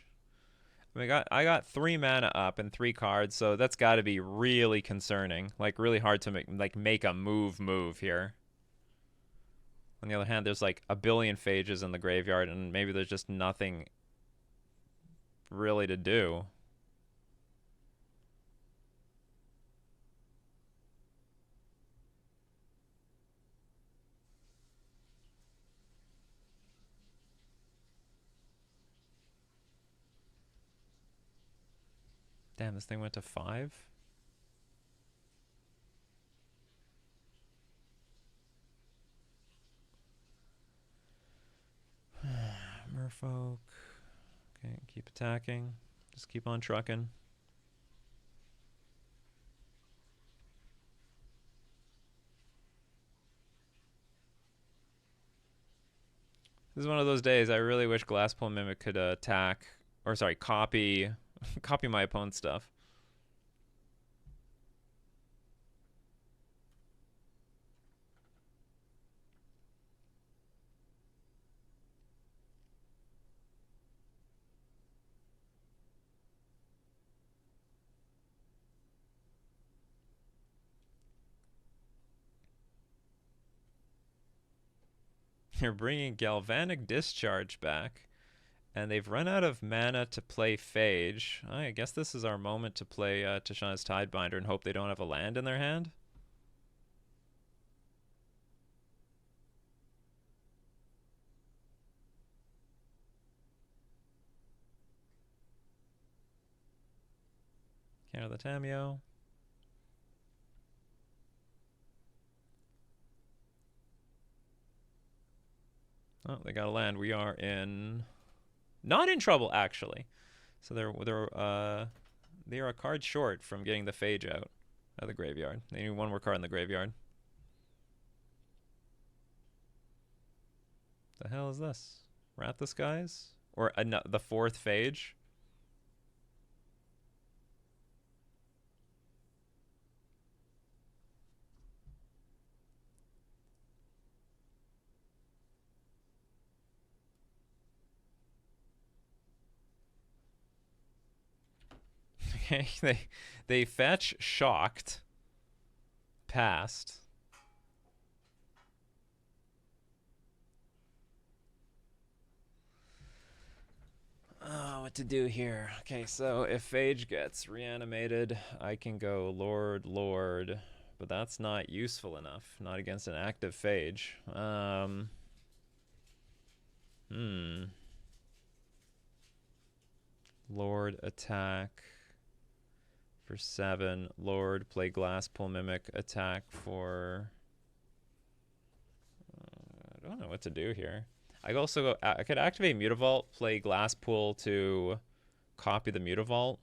I mean, I got 3 mana up and 3 cards, so that's got to be really concerning. Like really hard to make a move here. On the other hand, there's like a billion Phages in the graveyard, and maybe there's just nothing really to do. Damn, this thing went to 5? Merfolk. Okay, keep attacking. Just keep on trucking. This is one of those days I really wish Glasspool Mimic could attack, or sorry, copy my opponent's stuff. You're bringing Galvanic Discharge back, and they've run out of mana to play Phage. I guess this is our moment to play Tishana's Tidebinder and hope they don't have a land in their hand. Counter the Tameo. Oh, they got a land. We are not in trouble actually. So they are a card short from getting the Phage out of the graveyard. They need one more card in the graveyard. The hell is this? Wrath the Skies? Or the 4th Phage? Okay, they fetch Shocked. Passed. Oh, what to do here? Okay, so if Phage gets reanimated, I can go Lord, but that's not useful enough. Not against an active Phage. Lord attack for 7. Lord play Glasspool Mimic attack for. I don't know what to do here. I could activate Mutavault, play Glasspool to copy the Mutavault.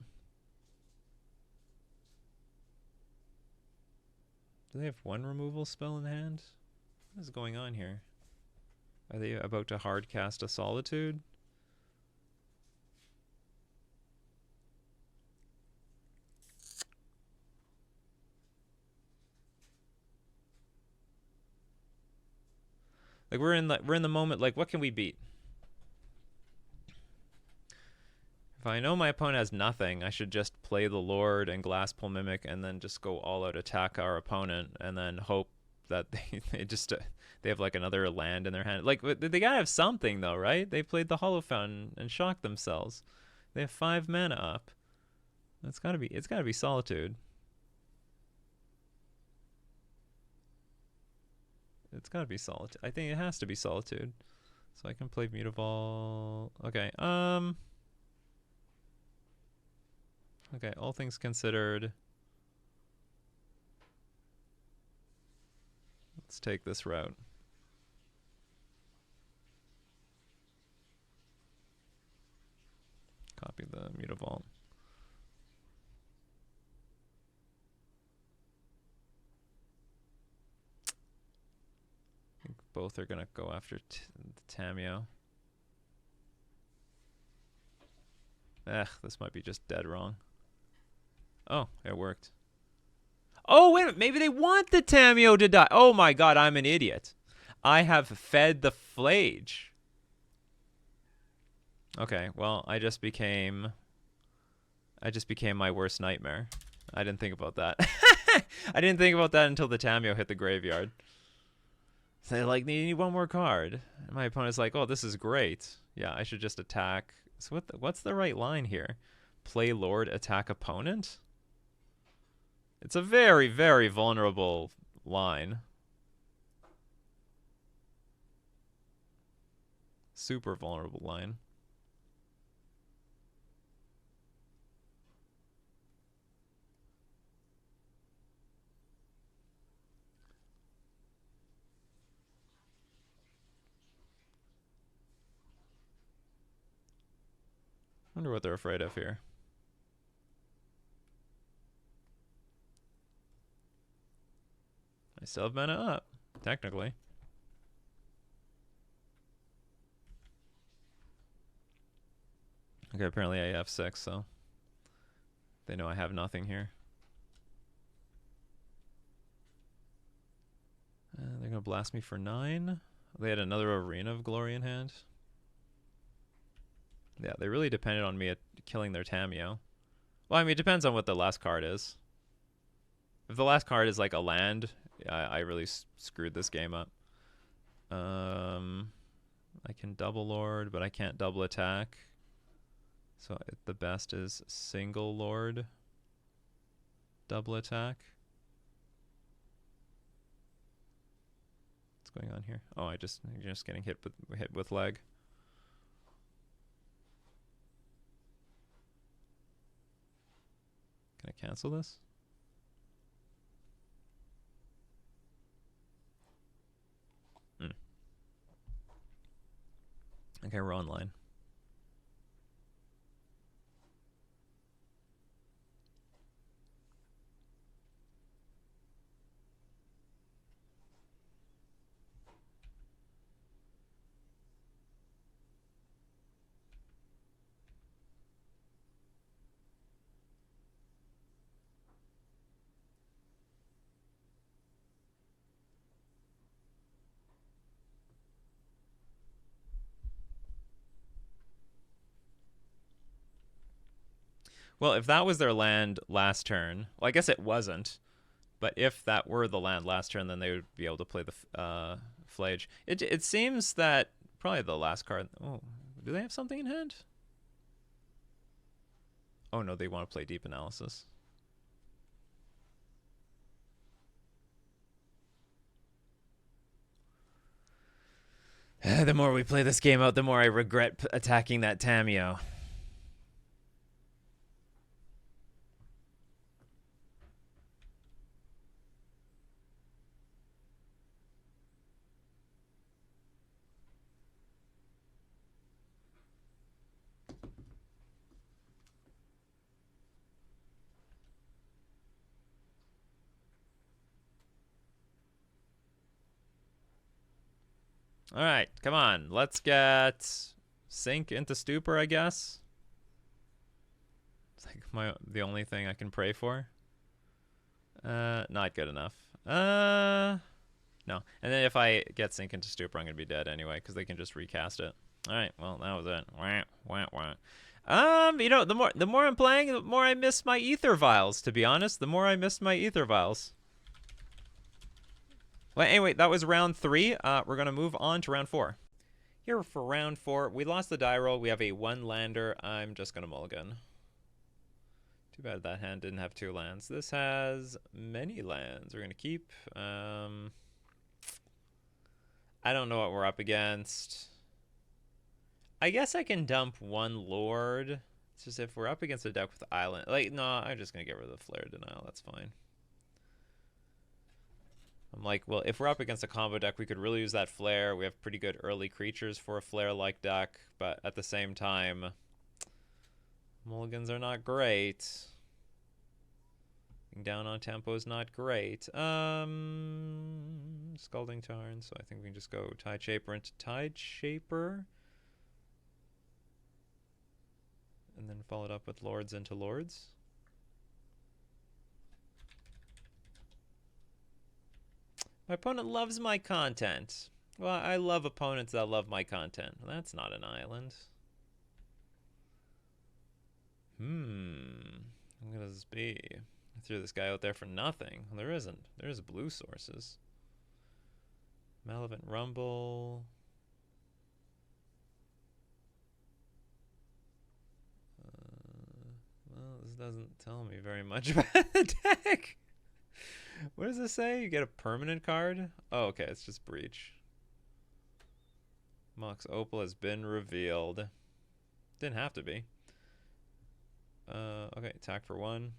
Do they have 1 removal spell in hand? What is going on here? Are they about to hard cast a Solitude? Like we're in the moment. Like, what can we beat? If I know my opponent has nothing, I should just play the Lord and Glasspool Mimic, and then just go all out attack our opponent, and then hope that they have like another land in their hand. Like they gotta have something though, right? They played the Hollow Fountain and shocked themselves. They have 5 mana up. It's gotta be Solitude. It's gotta be Solitude. I think it has to be Solitude. So I can play Mutavault. Okay. Okay, all things considered. Let's take this route. Copy the Mutavault. I think both are going to go after Tamio. This might be just dead wrong. Oh, it worked. Oh, wait a minute. Maybe they want the Tamio to die. Oh my god, I'm an idiot. I have fed the Flage. Okay, well, I just became my worst nightmare. I didn't think about that. I didn't think about that until the Tamio hit the graveyard. So they like, need one more card. And my opponent's like, oh, this is great. Yeah, I should just attack. So what's the right line here? Play Lord, attack opponent? It's a very, very vulnerable line. Super vulnerable line. Wonder what they're afraid of here. I still have mana up, technically. Okay, apparently I have 6, so they know I have nothing here. They're gonna blast me for 9. They had another Arena of Glory in hand. Yeah, they really depended on me at killing their Tamio. Well, I mean, it depends on what the last card is. If the last card is like a land, I really screwed this game up. I can double Lord, but I can't double attack. So the best is single Lord, double attack. What's going on here? Oh, I'm just getting hit with leg. Can I cancel this? Okay, we're online. Well, if that was their land last turn, well, I guess it wasn't. But if that were the land last turn, then they would be able to play the Flage. It seems that probably the last card. Oh, do they have something in hand? Oh no, they want to play Deep Analysis. The more we play this game out, the more I regret attacking that Tamio. All right, come on. Let's get Sink into Stupor, I guess. It's like the only thing I can pray for. Not good enough. No. And then if I get Sink into Stupor, I'm going to be dead anyway, because they can just recast it. All right, well, that was it. Wah, wah, wah. You know, the more I'm playing, the more I miss my Ether Vials, to be honest. The more I miss my Ether Vials. Well, anyway, that was round 3. We're going to move on to round 4. Here for round 4, we lost the die roll. We have a 1-lander. I'm just going to mulligan. Too bad that hand didn't have 2 lands. This has many lands. We're going to keep. I don't know what we're up against. I guess I can dump 1 Lord. It's just if we're up against a deck with Island. Like, no, I'm just going to get rid of the Flare Denial. That's fine. I'm like, well, if we're up against a combo deck, we could really use that Flare. We have pretty good early creatures for a Flare-like deck. But at the same time, mulligans are not great. Being down on tempo is not great. Scalding Tarn, so I think we can just go Tide Shaper into Tide Shaper. And then follow it up with Lords into Lords. My opponent loves my content. Well, I love opponents that love my content. Well, that's not an island. What could this be? I threw this guy out there for nothing. Well, there isn't. There's blue sources. Malevolent Rumble. Well, this doesn't tell me very much about the deck. What does this say? You get a permanent card? Oh, okay, it's just Breach. Mox Opal has been revealed. Didn't have to be. Okay, attack for 1.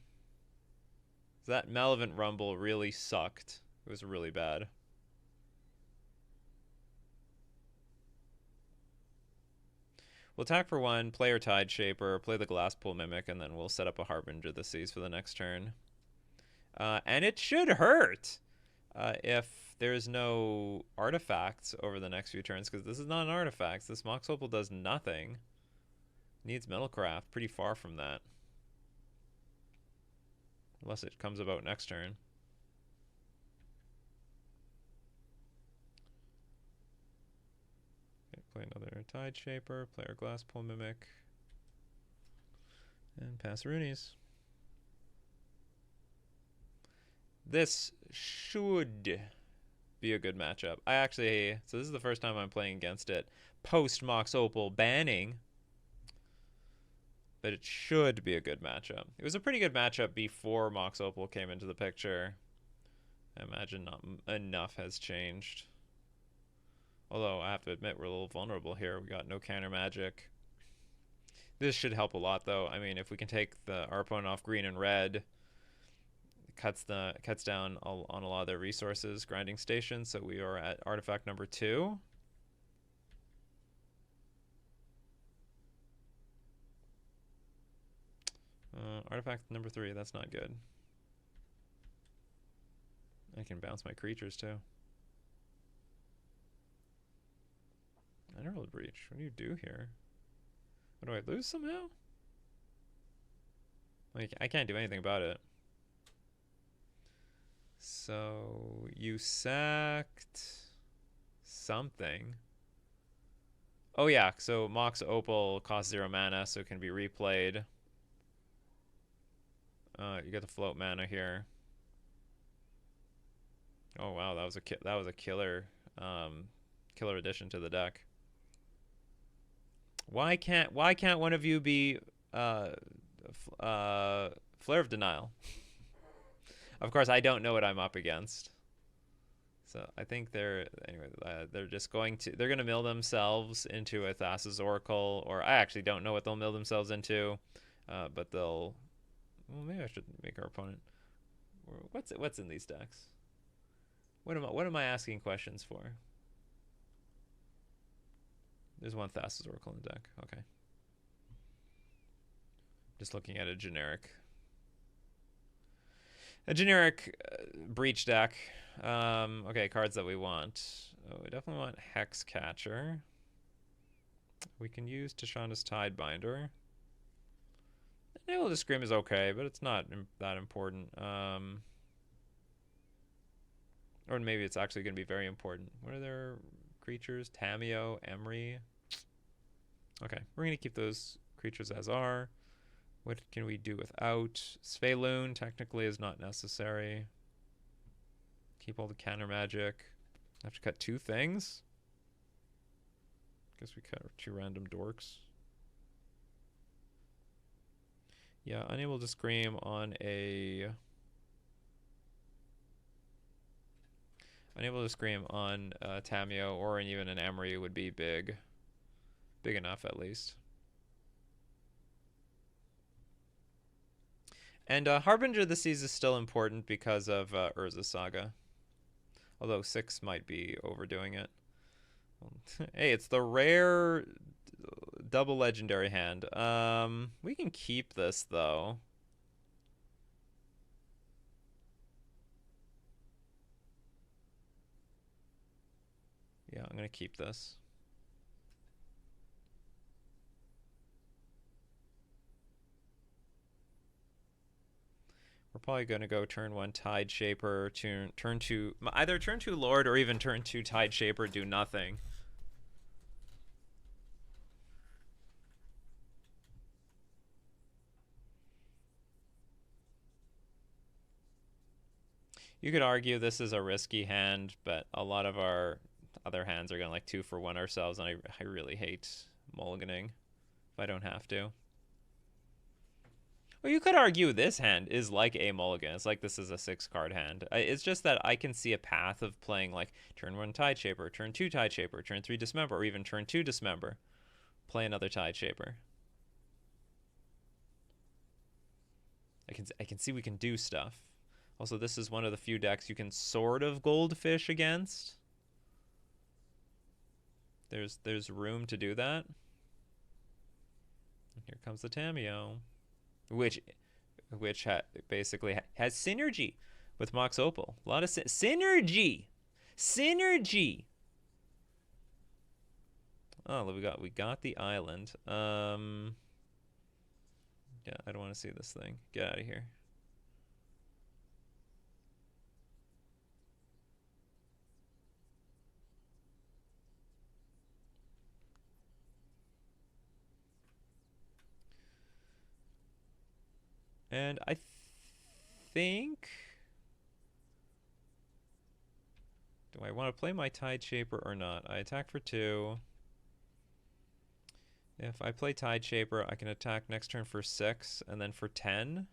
That Malevolent Rumble really sucked. It was really bad. We'll attack for 1, play our Tide Shaper, play the Glasspool Mimic, and then we'll set up a Harbinger of the Seas for the next turn. And it should hurt if there's no artifacts over the next few turns, because this is not an artifact. This Mox Opal does nothing. Needs Metalcraft, pretty far from that. Unless it comes about next turn. Okay, play another Tide Shaper, play our Glasspool Mimic, and pass Roonies. This should be a good matchup. So this is the first time I'm playing against it post Mox Opal banning. But it should be a good matchup. It was a pretty good matchup before Mox Opal came into the picture. I imagine not enough has changed. Although I have to admit we're a little vulnerable here. We got no counter magic. This should help a lot though. I mean, if we can take our opponent off green and red, cuts down on a lot of their resources, grinding stations. So we are at artifact number 2. Artifact number 3, that's not good. I can bounce my creatures too. Underworld Breach, what do you do here? What, do I lose somehow? Like, I can't do anything about it. So, you sacked something. Oh yeah, so Mox Opal costs 0 mana, so it can be replayed. You get the float mana here. Oh wow, that was a killer killer addition to the deck. Why can't one of you be Flare of Denial? Of course, I don't know what I'm up against. So I think they're just going to mill themselves into a Thassa's Oracle, or I actually don't know what they'll mill themselves into, but they'll. Well, maybe I should make our opponent. What's in these decks? What am I asking questions for? There's one Thassa's Oracle in the deck. Okay. Just looking at a generic Breach deck. Okay, cards that we want. Oh, we definitely want Hexcatcher. We can use Tashanda's Tidebinder. Nail of the Scream is okay, but it's not that important. Or maybe it's actually going to be very important. What are their creatures? Tameo, Emery. Okay, we're going to keep those creatures as are. What can we do without? Sphaloon technically is not necessary. Keep all the counter magic. I have to cut 2 things? Guess we cut 2 random dorks. Yeah, unable to scream on a... Unable to scream on Tamio or even an Emery would be big. Big enough, at least. And Harbinger of the Seas is still important because of Urza Saga. Although 6 might be overdoing it. Hey, it's the rare double legendary hand. We can keep this, though. Yeah, I'm going to keep this. We're probably going to go turn 1 Tide Shaper, turn 2, either turn 2 Lord or even turn 2 Tide Shaper, do nothing. You could argue this is a risky hand, but a lot of our other hands are going to like 2 for 1 ourselves, and I really hate mulliganing if I don't have to. Well, you could argue this hand is like a mulligan. It's like this is a 6-card hand. It's just that I can see a path of playing like turn 1 Tide Shaper, turn 2 Tide Shaper, turn 3 Dismember, or even turn 2 Dismember. Play another Tide Shaper. I can see we can do stuff. Also, this is one of the few decks you can sort of goldfish against. There's room to do that. And here comes the Tamio, which basically has synergy with Mox Opal. A lot of synergy. Oh, we got the island. Yeah, I don't want to see this thing. Get out of here. And I think... Do I want to play my Tide Shaper or not? I attack for 2. If I play Tide Shaper, I can attack next turn for 6, and then for 10.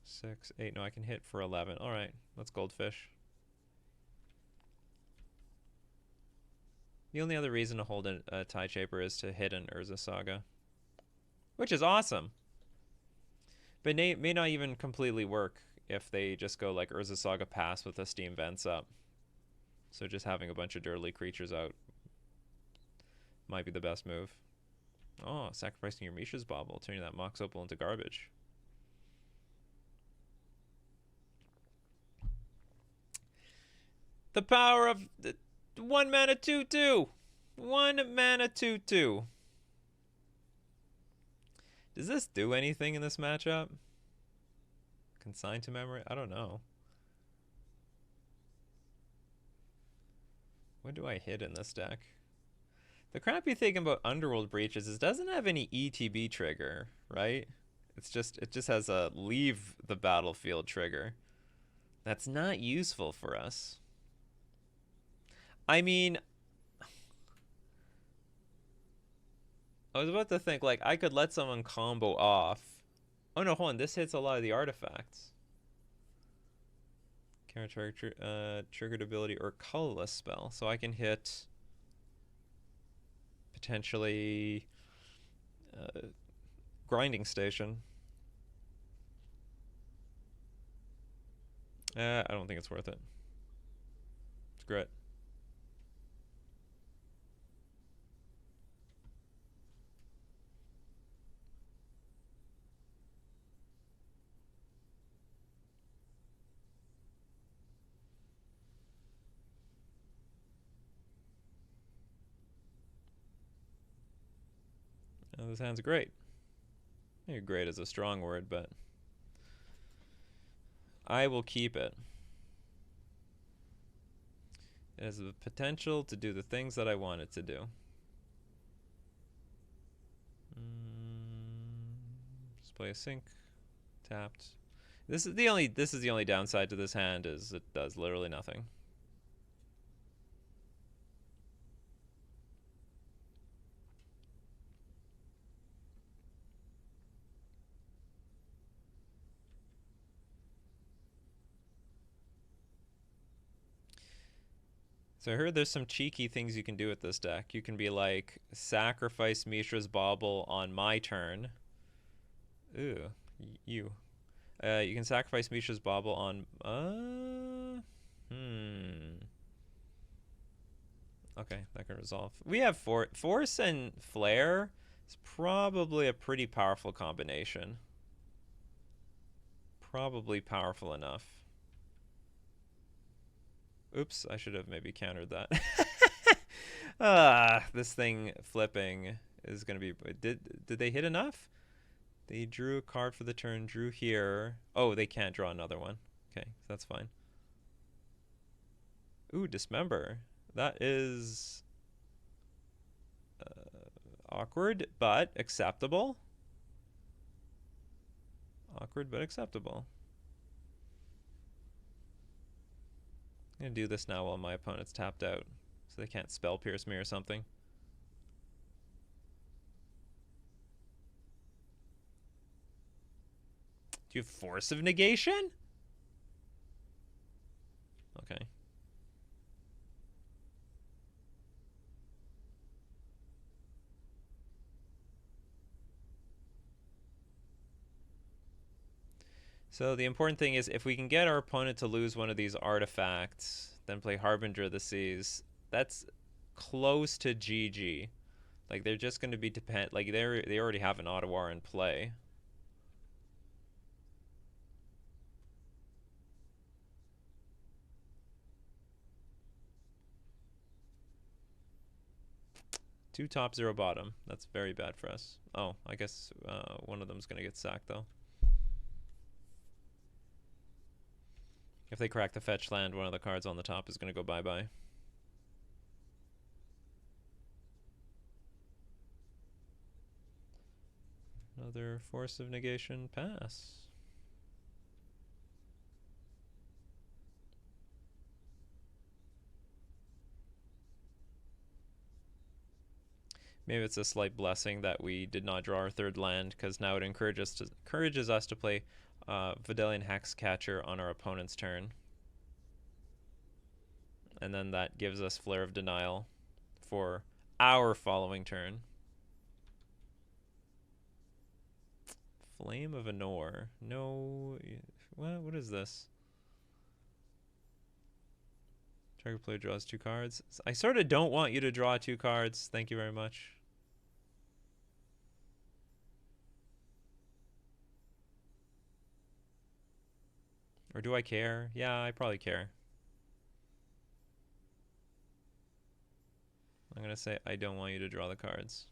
6, 8. No, I can hit for 11. All right, let's goldfish. The only other reason to hold a Tide Shaper is to hit an Urza Saga, which is awesome. But may not even completely work if they just go like Urza Saga pass with the Steam Vents up. So just having a bunch of dirtly creatures out might be the best move. Oh, sacrificing your Misha's Bauble, turning that Mox Opal into garbage. The power of the 1 mana 2/2. 1 mana 2/2. Does this do anything in this matchup? Consigned to memory? I don't know. What do I hit in this deck? The crappy thing about Underworld Breaches is it doesn't have any ETB trigger, right? It just has a leave the battlefield trigger. That's not useful for us. I mean, I was about to think, like, I could let someone combo off. Oh, no, hold on. This hits a lot of the artifacts. Triggered ability or colorless spell. So I can hit potentially Grinding Station. I don't think it's worth it. Screw it. Oh, this hand's great. Maybe great is a strong word, but I will keep it. It has the potential to do the things that I want it to do. Just play a sync. Tapped. This is the only downside to this hand is it does literally nothing. So I heard there's some cheeky things you can do with this deck. You can be like, sacrifice Mishra's Bauble on my turn. Ooh, you. You can sacrifice Mishra's Bauble on... Okay, that can resolve. We have Force and Flare. It's probably a pretty powerful combination. Probably powerful enough. Oops, I should have maybe countered that. This thing flipping is going to be... Did they hit enough? They drew a card for the turn, drew here. Oh, they can't draw another one. Okay, that's fine. Ooh, Dismember. That is... awkward, but acceptable. Awkward, but acceptable. I'm going to do this now while my opponent's tapped out, so they can't Spell Pierce me or something. Do you have Force of Negation? Okay. So the important thing is if we can get our opponent to lose one of these artifacts, then play Harbinger of the Seas, that's close to GG. Like they're just going to be like they already have an Ottawa in play. Two top, zero bottom. That's very bad for us. Oh, I guess one of them's going to get sacked though. If they crack the fetch land, one of the cards on the top is going to go bye-bye. Another Force of Negation pass. Maybe it's a slight blessing that we did not draw our third land, because now it encourages us to play Vidalian Hexcatcher on our opponent's turn. And then that gives us Flare of Denial for our following turn. Flame of Anor. No. What is this? Target player draws 2 cards. I sort of don't want you to draw 2 cards. Thank you very much. Or do I care? Yeah, I probably care. I'm going to say I don't want you to draw the cards.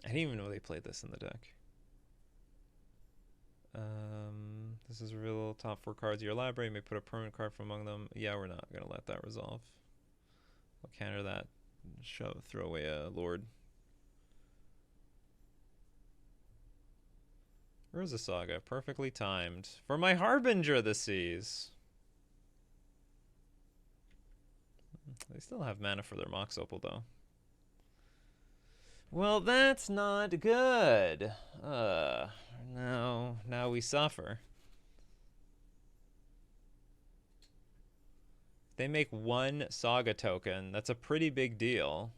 I didn't even know they played this in the deck. This is real top 4 cards of your library. You may put a permanent card from among them. Yeah, we're not going to let that resolve. I'll counter that. Throw away a Lord. Rosa Saga, perfectly timed. For my Harbinger of the Seas. They still have mana for their Mox Opal, though. Well, that's not good. No, now we suffer. If they make 1 Saga token, that's a pretty big deal.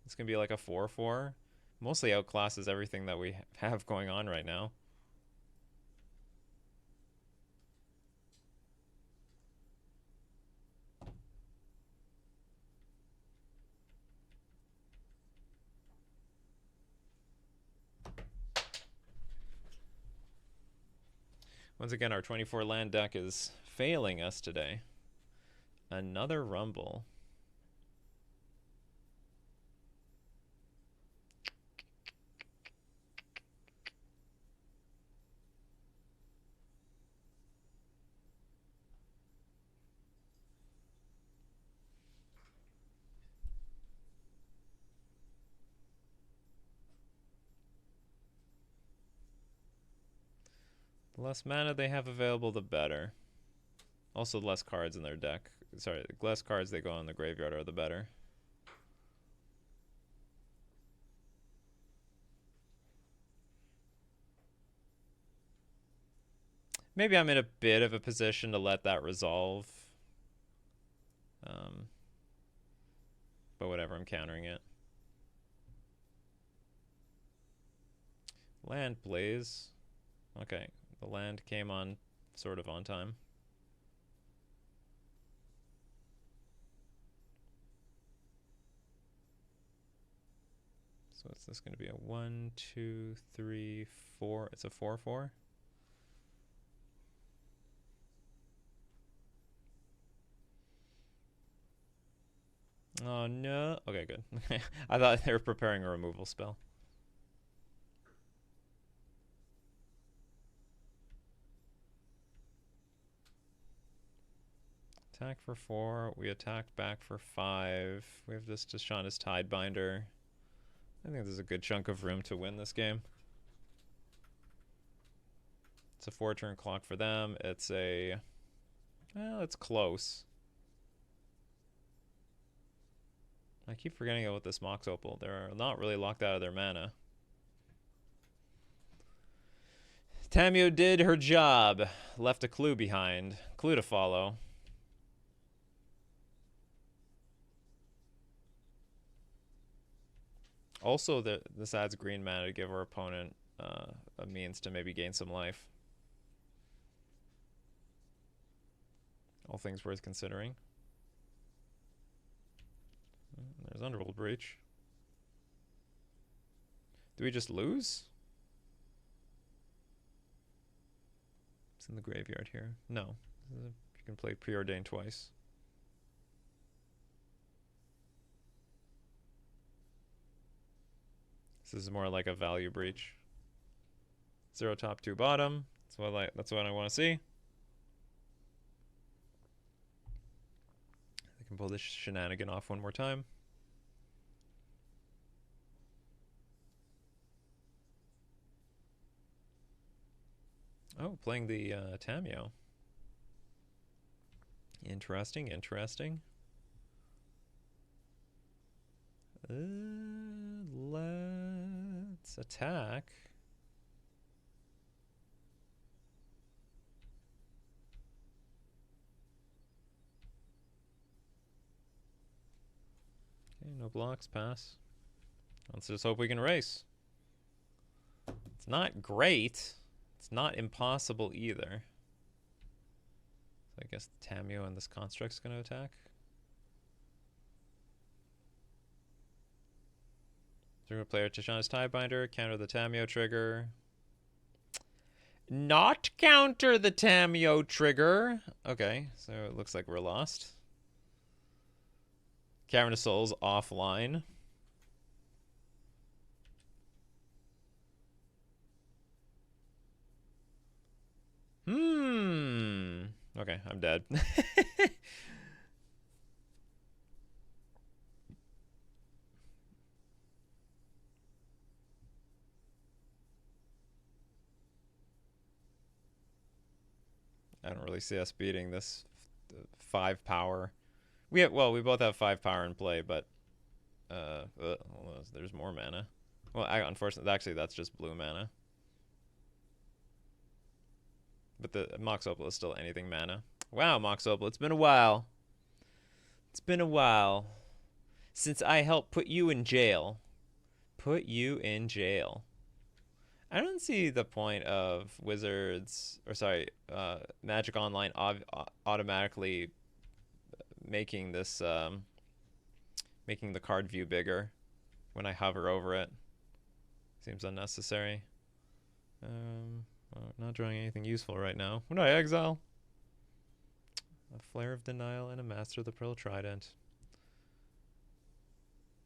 It's going to be like a 4/4. Mostly outclasses everything that we have going on right now. Once again, our 24 land deck is failing us today. Another Rumble. The less mana they have available, the better. Also, the less cards in their deck. Sorry, the less cards they go on the graveyard are the better. Maybe I'm in a bit of a position to let that resolve. But whatever, I'm countering it. Land Blaze. Okay, the land came on sort of on time. So what's this going to be? A 1, 2, 3, 4. It's a 4/4. Oh no. Okay, good. I thought they were preparing a removal spell. Attack for 4. We attacked back for 5. We have this Tashanis Tidebinder. I think there's a good chunk of room to win this game. It's a 4-turn clock for them. It's a... Well, it's close. I keep forgetting about this Mox Opal. They're not really locked out of their mana. Tamiyo did her job. Left a clue behind. Clue to follow. Also, this adds green mana to give our opponent a means to maybe gain some life. All things worth considering. There's Underworld Breach. Do we just lose? It's in the graveyard here. No. You can play Preordained twice. This is more like a value breach. 0 top, 2 bottom. That's what I want to see. I can pull this shenanigan off one more time. Oh, playing the Tamiyo. Interesting, interesting. Let's attack. Okay, no blocks, pass. Let's just hope we can race. It's not great. It's not impossible either. So I guess the Tamiyo and this construct's going to attack. Through a player Tashanis Tidebinder, counter the Tamiyo trigger. Not counter the Tamiyo trigger. Okay, so it looks like we're lost. Cavern of Souls offline. Okay, I'm dead. I don't really see us beating this 5 power. We both have 5 power in play, but there's more mana. Well, unfortunately, actually, that's just blue mana. But the Mox Opal is still anything mana. Wow, Mox Opal, it's been a while. It's been a while since I helped put you in jail. Put you in jail. I don't see the point of Magic Online automatically making this making the card view bigger when I hover over it. Seems unnecessary. Well, not drawing anything useful right now. What do I exile? A Flare of Denial and a Master of the Pearl Trident.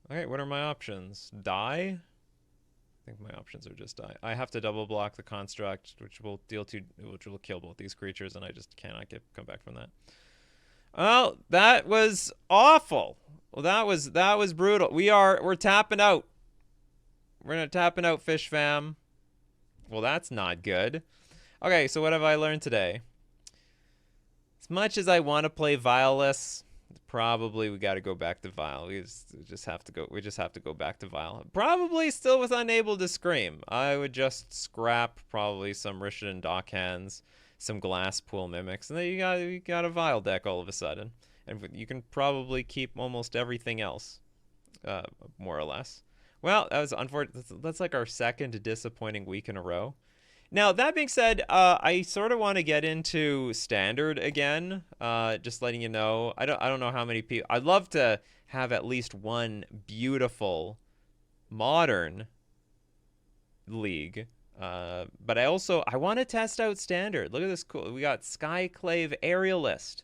Okay, what are my options? Die? I think my options are just die. I have to double block the construct, which will kill both these creatures, and I just cannot come back from that. Well, that was awful. Well, that was brutal. We're tapping out. We're tapping out, Fish Fam. Well, that's not good. Okay, so what have I learned today? As much as I want to play Vial-Less, probably we got to go back to Vial. We just have to go. We just have to go back to Vial. Probably still with Unable to Scream. I would just scrap probably some Rishadan Dockhands, some Glass Pool Mimics, and then you got a Vial deck all of a sudden, and you can probably keep almost everything else, more or less. Well, that was unfortunate. That's like our second disappointing week in a row. Now, that being said, I sort of want to get into standard again. Just letting you know. I don't know how many people. I'd love to have at least one beautiful modern league. But I want to test out standard. Look at this cool. We got Skyclave Aerialist.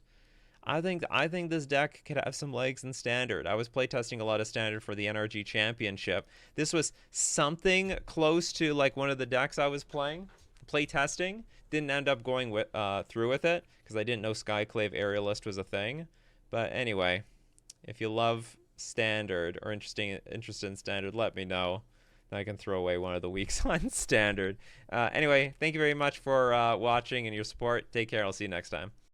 I think this deck could have some legs in standard. I was playtesting a lot of standard for the NRG Championship. This was something close to like one of the decks I was playtesting. Didn't end up going through with it because I didn't know Skyclave Aerialist was a thing. But anyway, if you love standard or interested in standard, let me know. I can throw away one of the weeks on standard. Anyway, thank you very much for watching and your support. Take care. I'll see you next time.